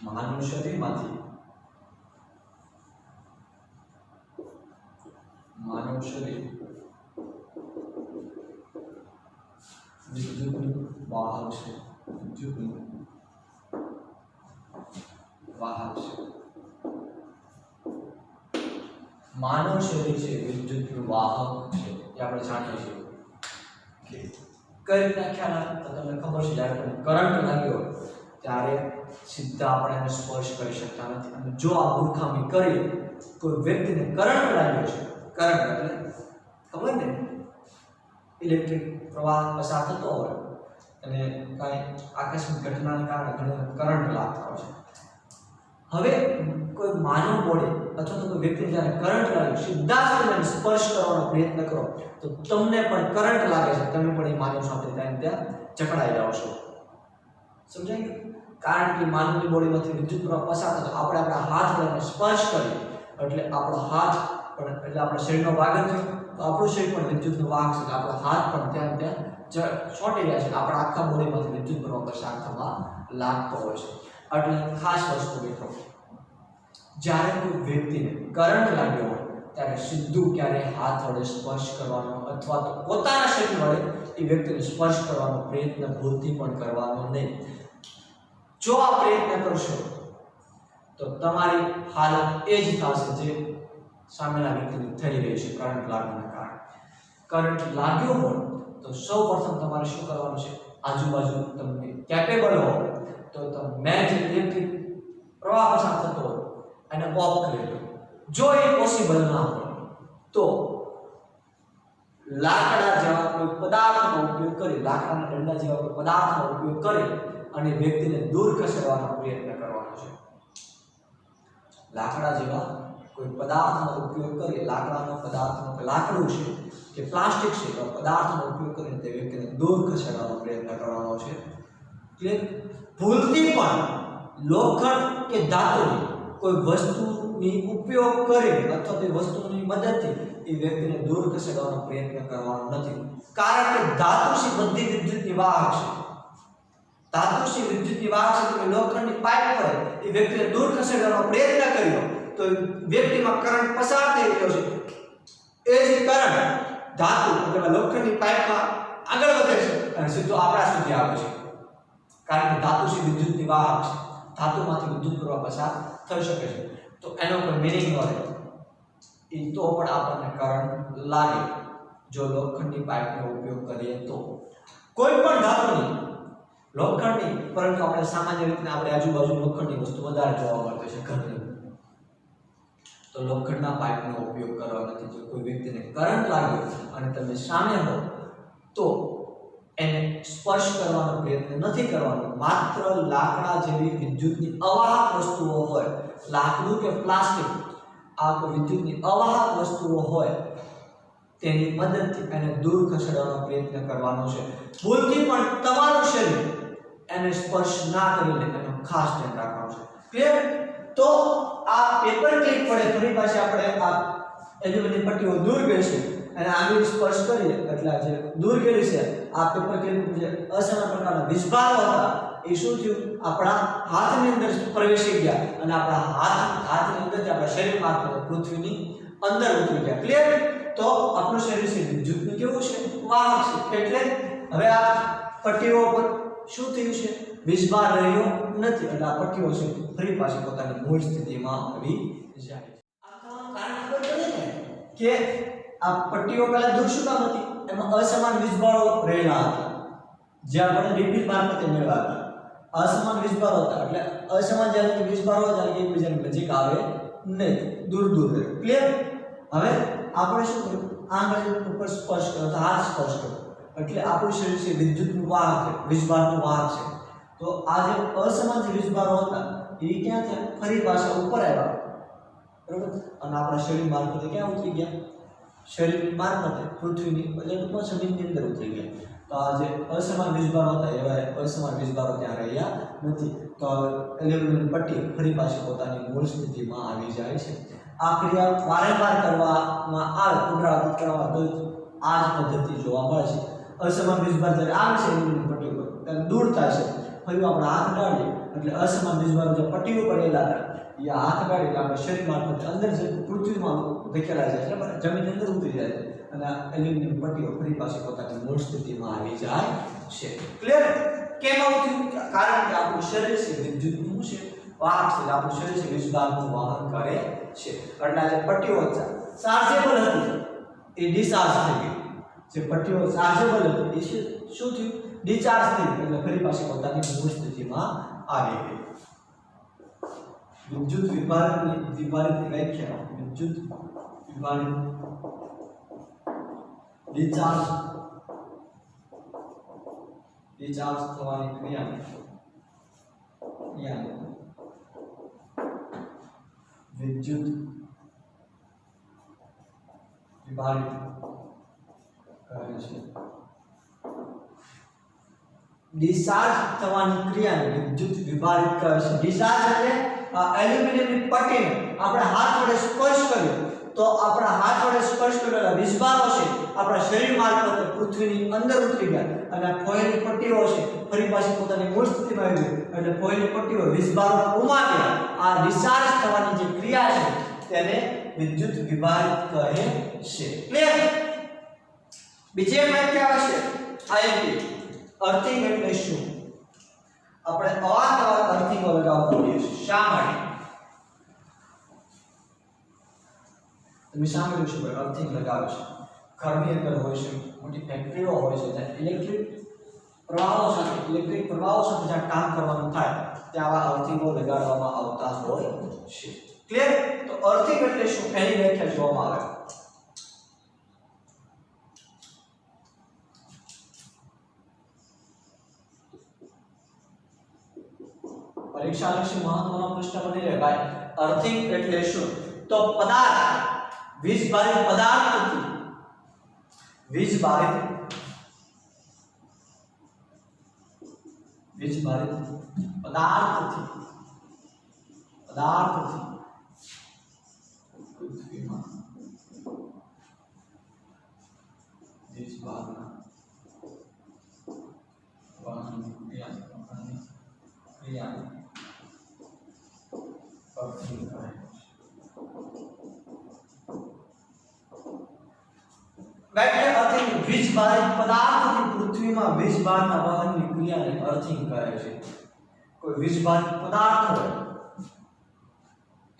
માનવ શરીરમાંથી માનવ શરીર વિદ્યુતનું વાહક છે, વિદ્યુતનું વાહક છે. માનવ શરીર છે વિદ્યુતનું વાહક છે એ આપણે જાણીએ છીએ. કઈ રીતના ખ્યાલ આવે તો તમને ખબર છે જ્યારે તમને કરંટ લાગ્યો ત્યારે સીધા આપણે એને સ્પર્શ કરી શકતા નથી, અને જો આ મૂર્ખામી કરીએ કોઈ વ્યક્તિને કરંટ લાગ્યો છે, કરંટ એટલે ખબર ને ઇલેક્ટ્રિક પ્રવાહ પસાર થતો હોય અને કાંઈ આકસ્મિક ઘટનાને કારણે ઘણો કરંટ લાગતો હોય છે. હવે કોઈ માનવ બોડી અથવા તો કોઈ વ્યક્તિ જ્યારે કરંટ લાગે સીધા જ તેને સ્પર્શ કરવાનો પ્રયત્ન કરો તો તમને પણ કરંટ લાગે છે, તમે પણ એ માનવ સાથે ત્યાં જકડાઈ જાઓ છો. સમજાય? કારણ કે માનવની બોડીમાંથી વિદ્યુત પ્રવાહ પસાર થતો આપણે આપણા હાથ વડે સ્પર્શ કરીએ એટલે આપણો હાથ પણ એટલે આપણા શરીરનો ભાગ જ છે, તો આપણું શરીર પણ વિદ્યુતનો વાહક છે, આપણો હાથ પણ ત્યાં છોટી રહ્યા છે, આપણા આખા બોડીમાંથી વિદ્યુત પ્રવાહ પસાર થવા લાગતો હોય છે. એટલે ખાસ વસ્તુ મિત્રો, જ્યારે કોઈ વ્યક્તિને કરંટ લાગ્યો હોય ત્યારે સીધું ક્યારેય હાથ વડે સ્પર્શ કરવાનો અથવા તો પોતાના શરીર વડે એ વ્યક્તિને સ્પર્શ કરવાનો પ્રયત્ન ભૂલથી પણ કરવાનો નહીં. જો આ પ્રયત્ન કરશો તો તમારી હાલત એ જ થશે જે સામેના વ્યક્તિને થઈ રહી છે કરંટ લાગવાના કારણે. કરંટ લાગ્યો હોય તો સૌપ્રથમ તમારે શું કરવાનું છે? આજુબાજુ તમને કેપેબલ હો તો તમે જે ઇલેક્ટ્રિક પ્રવાહ પસાર થતો હોય એને ઓફ કરી દો. જો એ પોસિબલ ના હોય તો લાકડા જેવા કોઈ પદાર્થનો ઉપયોગ કરી, લાકડાના દંડા જેવા કોઈ પદાર્થનો ઉપયોગ કરી અને વ્યક્તિને દૂર ખસેડવાનો પ્રયત્ન કરવાનો છે. લાકડા જેવા કોઈ પદાર્થનો ઉપયોગ કરી લાકડાનો પદાર્થનો લાકડું છે કે પ્લાસ્ટિક છે તો પદાર્થનો ઉપયોગ કરીને તે વ્યક્તિને દૂર ખસેડવાનો પ્રયત્ન કરવાનો છે ક્લિયર ભૂલથી પણ લોખંડ કે ધાતુની કોઈ વસ્તુની ઉપયોગ કરી અથવા તે વસ્તુની મદદથી એ વ્યક્તિને દૂર ખસેડવાનો પ્રયત્ન કરવાનો નથી કારણ કે ધાતુ છે બધી વિદ્યુતની વાહક છે ધાતુ છે વિદ્યુતની વાહક છે તો લોખંડની પાઇપ પર એ વ્યક્તિને દૂર ખસેડવાનો પ્રયત્ન કર્યો તો વ્યક્તિમાં કરંટ પસાર થઈ રહ્યો છે એ જ કરંટ ધાતુ અથવા લોખંડની પાઇપમાં આગળ વધે છે અને સીધો આપણા સુધી આવે છે કારણ કે ધાતુ છે વિદ્યુતની વાહક છે ધાતુમાંથી વિદ્યુત પ્રવાહ પસાર થઈ શકે છે તો એનો કોઈ મીનિંગ હોય એ તો પણ આપણને કરંટ લાગે જો લોખંડની પાઇપનો ઉપયોગ કરીએ તો કોઈ પણ ધાતુની લોખંડની પરંતુ આપણે સામાન્ય રીતે આપણે આજુબાજુ લોખંડની વસ્તુ વધારે જોવા મળતી છે ઘરની તો લોખંડના પાઇપનો ઉપયોગ કરવા નથી જો કોઈ વ્યક્તિને કરંટ લાગ્યો અને તમે સામે હો તો એને સ્પર્શ કરવાનો પ્રયત્ન નથી કરવાનો માત્ર લાકડા જેવી વિદ્યુતની અવાહક વસ્તુઓ હોય લાકડું કે પ્લાસ્ટિક આ કોઈ વિદ્યુતની અવાહક વસ્તુઓ હોય તેની મદદથી એને દૂર ખસેડવાનો પ્રયત્ન કરવાનો છે ભૂલથી પણ તમારું શરીર એને સ્પર્શ ના કરી લે એનો ખાસ ધ્યાન રાખવાનું છે ક્લિયર તો આ પેપર ક્લિપ પડે થોડી પાસે આપણે આ એલ્યુમિનિયમ પટ્ટીઓ દૂર ગઈ છે અને આંગળી સ્પર્શ કરીએ એટલે જે દૂર ગયેલી છે આ પેપર ક્લિપ જે અસમાન પ્રકારના વિસ્ભારો હતા એ શું થયું આપણા હાથની અંદર પ્રવેશી ગયા અને આપણા હાથની અંદરથી આપણા શરીર મારફતે પૃથ્વીની અંદર ઉતરી ગયા ક્લિયર તો આપણું શરીર છે વિદ્યુતનું કેવું છે વાહક છે એટલે હવે આ પટ્ટીઓ પર શું થયું છે વિસ્ભાર રહ્યો નથી એટલે આ પટ્ટીઓ છે ફરી પાછી પોતાની મૂળ સ્થિતિમાં આવી જાય આ થવાનું કારણ ખબર પડે ને કે આ પટ્ટીઓ પહેલા દૂર શું કામ હતી એમાં અસમાન વિસ્ભારો રહેલા હતા જે આપણે રિપીટ મારફતે મેળવ્યા હતા અસમાન વિસ્ભારો હતા એટલે અસમાન જ્યારે વિસ્ભારો હતા કે એકબીજાની નજીક આવે નહીં દૂર દૂર રહે ક્લિયર હવે આપણે શું કર્યું આંગળી ઉપર સ્પર્શ કર્યો તો હાથ સ્પર્શ કર્યો એટલે આપણું શરીર છે વિદ્યુતનું વાહક છે વિસ્ભારનું વાહક છે તો આ જે અસમાન જે વિસ્ભારો હતા એ ક્યાં થયા ફરી પાછા ઉપર આવ્યા બરાબર અને આપણા શરીર મારફતે ક્યાં ઉતરી ગયા શરીર મારફતે પૃથ્વીની એટલે જમીનની અંદર ઉતરી ગયા તો આ જે અસમાન વિસ્ભારો હતા એવા અસમાન વિસ્ભારો ત્યાં રહ્યા નથી તો એલ્યુમિનિયમ પટ્ટી ફરી પાછી પોતાની મૂળ સ્થિતિમાં આવી જાય છે આ ક્રિયા વારંવાર કરવામાં આવે પુનરાવર્તિત કરવામાં તો આ જ પદ્ધતિ જોવા મળે છે અસમાન વિસ્ભાર જ્યારે આવે છે એલ્યુમિનિયમ પટ્ટી ઉપર ત્યારે દૂર થાય છે ફરી આપણે હાથ ડાળીએ એટલે અસમાન વિસ્ભારો જે પટ્ટી ઉપર રહેલા હતા એ હાથ ડાળી એટલે આપણે શરીર મારફતે અંદર જે પૃથ્વીમાં ધકેલાય જાય એટલે જમીન અંદર ઉતરી જાય છે અને એલ્યુમિનિયમ પટ્ટીઓ ફરી પાછી પોતાની મૂળ સ્થિતિમાં આવી જાય છે ક્લિયર કેમ આવું થયું કારણ કે આપણું શરીર છે વિદ્યુતનું છે વાહક છે આપણું શરીર છે વિસ્ભારનું વહન કરે છે એટલે જે પટ્ટીઓ ચાર્જેબલ હતી એ ડિસ્ચાર્જ થઈ ગઈ જે પટ્ટીઓ ચાર્જેબલ હતી એ શું થયું ડિસ્ચાર્જ થઈ એટલે ફરી પાછી પોતાની મૂળ સ્થિતિમાં આવી ગઈ વિદ્યુત વિભારની વ્યાખ્યા વિદ્યુત વિભારની ડિસ્ચાર્જ થવાની ક્રિયા વિદ્યુત વિભારિત કહે છે ડિસ્ચાર્જ થવાની ક્રિયાને વિદ્યુત વિભારિત કહે છે ડિસ્ચાર્જ એટલે એલ્યુમિનિયમની પટ્ટીને આપણે હાથ વડે સ્પર્શ કર્યો તો આપણા હાથ વડે સ્પર્શ કરેલા વિસ્ભારો છે આપણા શરીર મારફતે પૃથ્વીની અંદર ઉતરી ગયા અને ફોઇલની પટ્ટીઓ છે ફરી પાછી પોતાની મૂળ સ્થિતિમાં આવી ગઈ એટલે ફોઇલની પટ્ટીઓ વિસ્ભારો ઉમાડ્યા આ ડિસ્ચાર્જ થવાની જે ક્રિયા છે તેને વિદ્યુત વિભારિત કહે છે ક્લિયર બીજી વ્યાખ્યા છે આઈએમપી અર્થિંગ એટલે શું આપણે અવારનવાર અર્થિંગો લગાવતા હોઈએ છીએ શા માટે તમે સાંભળ્યું છે ભાઈ અર્થિંગ લગાવે છે ઘરની અંદર હોય છે મોટી ફેક્ટરીઓ હોય છે જ્યાં ઇલેક્ટ્રિક પ્રવાહો સાથે જ્યાં કામ કરવાનું થાય ત્યાં આવા અર્થિંગો લગાડવામાં આવતા હોય છે ક્લિયર તો અર્થિંગ એટલે શું એની વ્યાખ્યા જોવામાં આવે પરીક્ષા લક્ષી મહત્વનો પ્રશ્ન બની રહે ભાઈ અર્થિંગ એટલે શું તો પદાર્થ વીજભારિત પદાર્થથી વીજભારિત પદાર્થથી પૃથ્વીમાં વીજભારના વાહનની ક્રિયાને અર્થિંગ કહે છે. અર્થિંગ વીજભારિત પદાર્થથી પૃથ્વીમાં વીજભારના વહનની ક્રિયાને અર્થિંગ કહે છે. કોઈ વીજભારિત પદાર્થ હોય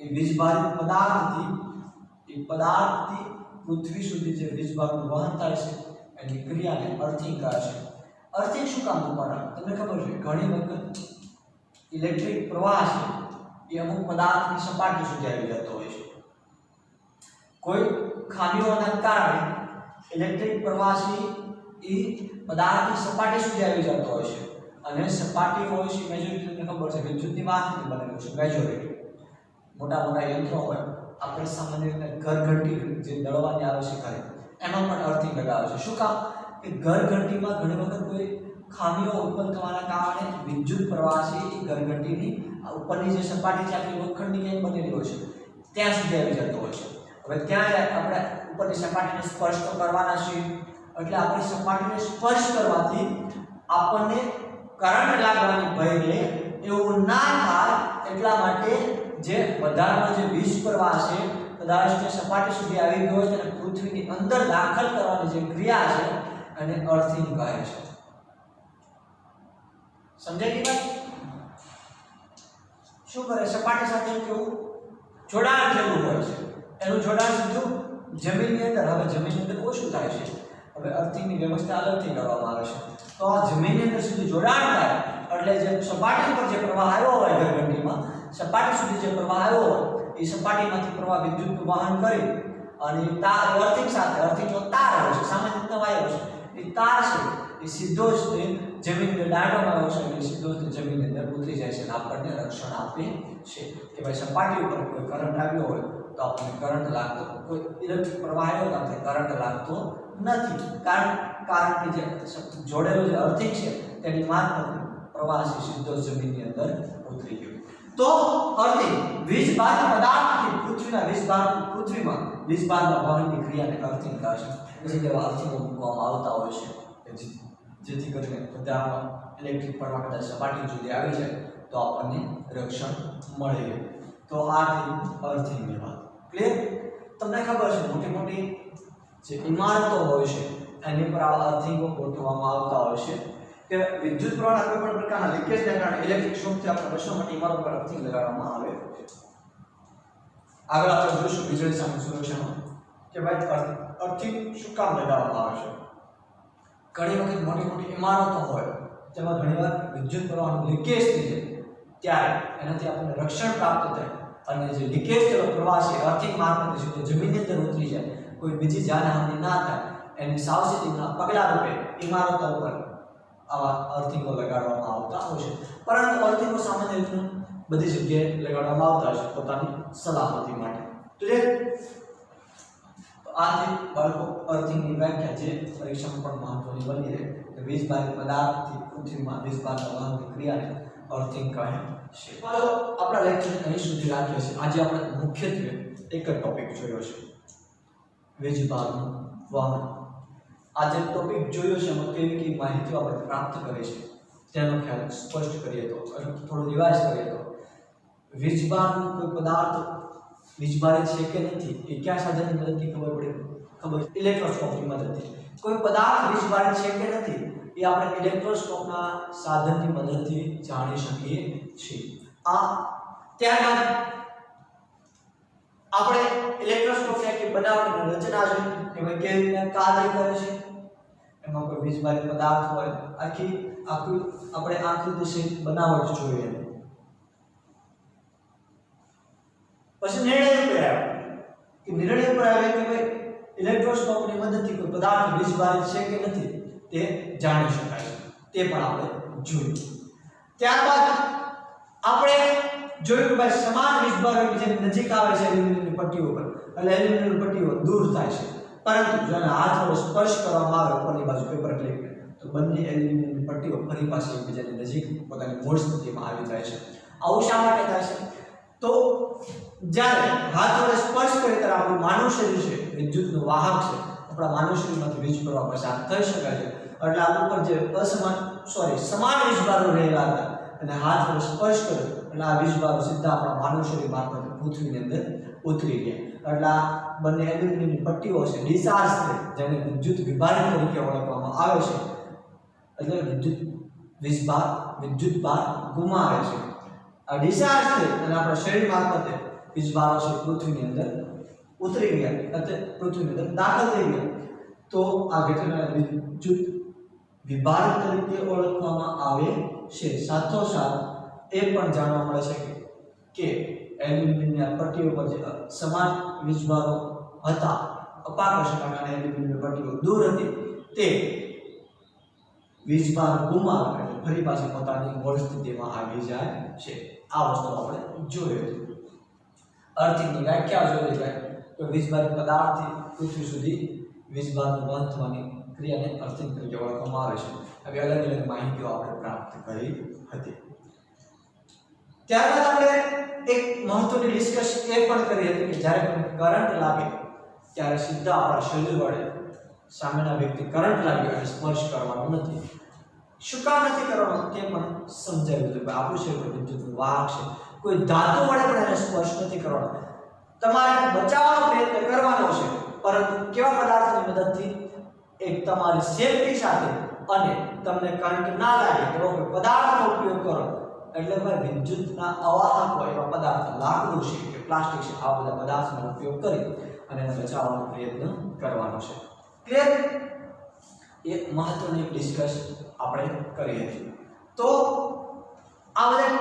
એ વીજભારિત પદાર્થથી પૃથ્વી સુધી જે વીજભારનું વહન થાય છે એની ક્રિયાને અર્થિંગ કહે છે. અર્થિંગ શું કામ કરવાનું તમને ખબર છે? ઘણી વખત ઇલેક્ટ્રિક પ્રવાહ છે એ અમુક પદાર્થની સપાટી સુધી આવી જતો હોય છે. કોઈ ખામીઓના કારણે ઇલેક્ટ્રિક પ્રવાહ એ પદાર્થની સપાટી સુધી આવી જતો હોય છે અને સપાટી હોય છે મેજોરિટી તમને ખબર છે વિદ્યુતની વાહકથી બનેલું છે. મેજોરિટી મોટા યંત્રો હોય આપણે સામાન્ય રીતે ઘરઘંટી જે દળવાની આવે છે ઘરે એમાં પણ અર્થિંગ લગાવે છે. શું કામ કે ઘરઘંટીમાં ઘણી વખત કોઈ ખામીઓ ઉત્પન્ન થવાના કારણે વિદ્યુત પ્રવાહ છે એ ઘરઘંટીની ઉપરની જે સપાટી છે આખી લોખંડની કેમ બનેલી હોય છે ત્યાં સુધી આવી જતો હોય છે. હવે ત્યાં આપણે ઉપરની સપાટીને સ્પર્શ તો કરવાના છે એટલે આપણી સપાટીને સ્પર્શ કરવાથી આપણને કરંટ લાગવાની ભય રહે એવું ના થાય એટલા માટે જે વધારાનો જે વીજ પ્રવાહ છે કદાચ તે સપાટી સુધી આવી ગયો હોય તેને પૃથ્વીની અંદર દાખલ કરવાની જે ક્રિયા છે એને અર્થિંગ કહે છે. સમજાય કે શું કરે? સપાટી સાથે કેવું જોડાણ જેવું હોય છે. એનું જોડાણ સીધું જમીનની અંદર. હવે જમીનની અંદર ઓછું થાય છે. હવે અર્થિંગની વ્યવસ્થા અલગથી કરવામાં આવે છે. તો આ જમીનની અંદર સીધું જોડાણ થાય એટલે જે સપાટી પર જે પ્રવાહ આવ્યો હોય ઘરઘંટીમાં સપાટી સુધી જે પ્રવાહ આવ્યો હોય એ સપાટીમાંથી પ્રવાહ વિદ્યુતનું વહન કરી અને તાર અર્થિંગ સાથે અર્થિંગનો તાર હોય છે સામાન્ય રીતે વાયર છે એ તાર છે એ સીધો જ તે જમીનની અંદર દાટવામાં આવ્યો છે એટલે સીધો જ જમીનની અંદર ઉતરી જાય છે અને આપણને રક્ષણ આપે છે કે ભાઈ સપાટી ઉપર કોઈ કરંટ આવ્યો હોય તો આપણને કરંટ લાગતો કોઈ ઇલેક્ટ્રિક પ્રવાહ આવ્યો તો આપણે કરંટ લાગતો નથી. કારણ કે જે જોડેલું જે અર્થિંગ છે તેની મારફતે પ્રવાહ છે સીધો જમીનની અંદર ઉતરી ગયો. તો અર્થિંગ વીજભારિત પદાર્થથી પૃથ્વીમાં વીજભારના વહનની ક્રિયાને અર્થિંગ કહે છે. પછી જેવા અર્થિંગો મૂકવામાં આવતા હોય છે જેથી કરીને બધા ઇલેક્ટ્રિક પ્રવાહ કદાચ સપાટી સુધી આવી જાય તો આપણને રક્ષણ મળે. તો આ અર્થિંગની વાત ક્લિયર. તમને ખબર છે મોટી જે ઇમારતો હોય છે એની પર આવા અર્થિંગો ગોઠવવામાં આવતા હોય છે કે વિદ્યુત પ્રવાહના કોઈ પણ પ્રકારના લીકેજને કારણે ઇલેક્ટ્રિક શોકથી આપણે બચવા માટે ઇમારત પર અર્થિંગ લગાડવામાં આવે છે. આગળ આપણે જોઈશું વીજળી સામે સુરક્ષામાં કે ભાઈ અર્થિંગ શું કામ લગાડવામાં આવે છે. ઘણી વખત મોટી ઇમારતો હોય તેમાં ઘણીવાર વિદ્યુત પ્રવાહનું લીકેજ થઈ જાય ત્યારે એનાથી આપણને રક્ષણ પ્રાપ્ત થાય અને જે લીકેજ થયેલો પ્રવાહ છે અર્થિંગ મારફતે સીધો જમીનની અંદર ઉતરી જાય કોઈ બીજી જાનહાનિ ના થાય એની સાવચેતીના પગલા રૂપે ઇમારતો ઉપર આવા અર્થિંગો લગાડવામાં આવતા હોય છે. પરંતુ અર્થિંગો સામાન્ય રીતે બધી જગ્યાએ લગાડવામાં આવતા હોય છે પોતાની સલામતી માટે. ક્લિયર. તો આથી બાળકો અર્થિંગની વ્યાખ્યા જે પરીક્ષામાં પણ મહત્વની બની રહે કે વીજભારિત પદાર્થથી પૃથ્વીમાં વીજભારના વહનની ક્રિયાને અર્થિંગ કહે છે. ચાલો આપણા લેક્ચરને અહીં સુધી રાખીએ છીએ. આજે આપણે મુખ્યત્વે એક જ ટોપિક જોયો છે વીજભારનું વહન. આજે ટોપિક જોયો છે એમાં કેવી માહિતીઓ આપણે પ્રાપ્ત કરી છે તેનો ખ્યાલ સ્પષ્ટ કરીએ તો થોડું રિવાઇઝ કરીએ તો વીજભારનું કોઈ પદાર્થ વીજભારિત છે કે નથી એ કયા સાધનની મદદથી ખબર ઇલેક્ટ્રોસ્કોપની મદદથી. કોઈ પદાર્થ વીજભારિત છે કે નથી એ આપણે ઇલેક્ટ્રોસ્કોપના સાધનની મદદથી જાણી શકીએ છીએ. ત્યારબાદ આપણે ઇલેક્ટ્રોસ્કોપની આખી બનાવટની રચના જોઈ એમાં કેવી રીતે કાર્ય કરે છે. એમાં કોઈ વીજભારિત પદાર્થ હોય આપણે આકૃતિ બનાવટ જોઈએ. પછી નિર્ણય ઉપર આવે કે ભાઈ ઇલેક્ટ્રોસ્કોપની મદદથી કોઈ પદાર્થ વીજભારિત છે કે નથી તે જાણી શકાય છે. તે પણ આપણે જોયું. ત્યારબાદ આપણે જોયું કે ભાઈ સમાન વીજભારો એકબીજાની નજીક આવે છે એલ્યુમિનિયમની પટ્ટીઓ પર, એટલે એલ્યુમિનિયમની પટ્ટીઓ દૂર થાય છે, પરંતુ જો હાથ વડે સ્પર્શ કરવામાં આવે ઉપરની બાજુ પેપર ક્લિપને તો બંને એલ્યુમિનિયમની પટ્ટીઓ ફરી પાછી એકબીજાની નજીક પોતાની મૂળ સ્થિતિમાં આવી જાય છે। આવું શા માટે થાય છે? તો જ્યારે હાથ વડે સ્પર્શ કરે ત્યારે આપણું માનવ શરીર છે વિદ્યુતનું વાહક છે, આપણા માનવ શરીરમાંથી વીજ પ્રવાહ પસાર થઈ શકે છે, એટલે આ ઉપર જે સમાન વીજભારો રહેલા હતા અને હાથ વડે સ્પર્શ કર્યો એટલે આ વીજભારો સીધા આપણા માનવ શરીર મારફતે પૃથ્વીની અંદર ઉતરી ગયા, એટલે આ બંને એલ્યુમિનિયમની પટ્ટીઓ છે ડિસ્ચાર્જ થઈ, જેને વિદ્યુત વિભાજન તરીકે ઓળખવામાં આવે છે, એટલે વિદ્યુત ભાર ગુમાવે છે। આ ડિસ્ચાર્જ થઈ અને આપણા શરીર મારફતે વીજભારો છે પૃથ્વીની અંદર ઉતરી ગયા, એટલે પૃથ્વીની અંદર દાખલ થઈ ગયા, તો આ ઘટનાને વિદ્યુત વિભાજન તરીકે ઓળખવામાં આવે છે। સાથોસાથ એ પણ જાણવા મળે છે કે એલ્યુમિનિયમની પટ્ટીઓ પર જે સમાન વીજભારો હતા, અપાકર્ષણના કારણે એલ્યુમિનિયમની પટ્ટીઓ દૂર હતી, તે વીજભાર ગુમાવે એટલે ફરી પાછી પોતાની મૂળ સ્થિતિમાં આવી જાય છે। આ વસ્તુ આપણે જોઈ હતી। અર્થિંગની વ્યાખ્યા જોઈ જાય તો વીજભારી પદાર્થથી પૃથ્વી સુધી વીજભારનું વહન થવાની ક્રિયાને અર્થિંગ તરીકે ઓળખવામાં આવે છે। હવે અલગ અલગ માહિતીઓ આપણે પ્રાપ્ત કરી હતી। ત્યારબાદ આપણે એક મહત્વની ડિસ્કસ એ પણ કરી હતી કે જ્યારે કરંટ લાગે ત્યારે સીધા આપણા શરીર વડે સામેના વ્યક્તિ કરંટ લાગ્યો અને સ્પર્શ કરવાનો નથી। શું કામ નથી કરવાનો તે પણ સમજાવ્યું હતું। આપણું શરીર વિદ્યુતનું વાહક છે, કોઈ ધાતુ વડે પણ એને સ્પર્શ નથી કરવાનો, તમારે બચાવવાનો પ્રયત્ન કરવાનો છે, પરંતુ કેવા પદાર્થની મદદથી? એક તમારી સેફટી સાથે અને તમને કરંટ ના લાગે એવો કોઈ પદાર્થનો ઉપયોગ કરો, એટલે ભાઈ વિદ્યુતના અવાહક હોય એવા પદાર્થ, લાકડું છે કે પ્લાસ્ટિક છે, આ બધા પદાર્થનો ઉપયોગ કરી અને એને બચાવવાનો પ્રયત્ન કરવાનો છે। ક્લિયર? એ મહત્વની ડિસ્કસ આપણે કરી હતી। તો આ બધા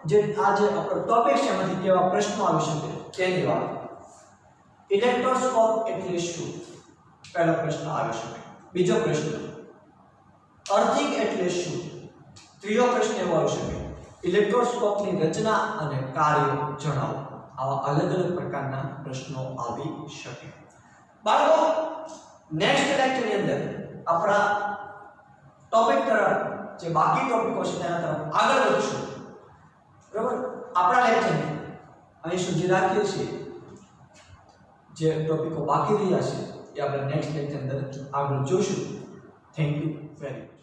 જે આપણો ટોપિક છે એમાંથી કેવા પ્રશ્નો આવી શકે તેની વાત। ઇલેક્ટ્રોસ્કોપ એટલે શું? પહેલો પ્રશ્ન આવી શકે। બીજો પ્રશ્ન અર્થિંગ એટલે શું? ત્રીજો પ્રશ્ન એવો આવી શકે ઇલેક્ટ્રોસ્કોપની રચના અને કાર્ય જણાવો। આવા અલગ અલગ પ્રકારના પ્રશ્નો આવી શકે। બાળકો, નેક્સ્ટ લેક્ચરની અંદર આપણા ટોપિક તરફ જે બાકી ટોપિકો છે તેના તરફ આગળ વધીશું, બરાબર? આપણા લેક્ચરને અહીં સુધી રાખીએ છીએ। જે ટોપિકો બાકી રહ્યા છે એ આપણે નેક્સ્ટ લેક્ચર અંદર આગળ જોઈશું। Thank you very much.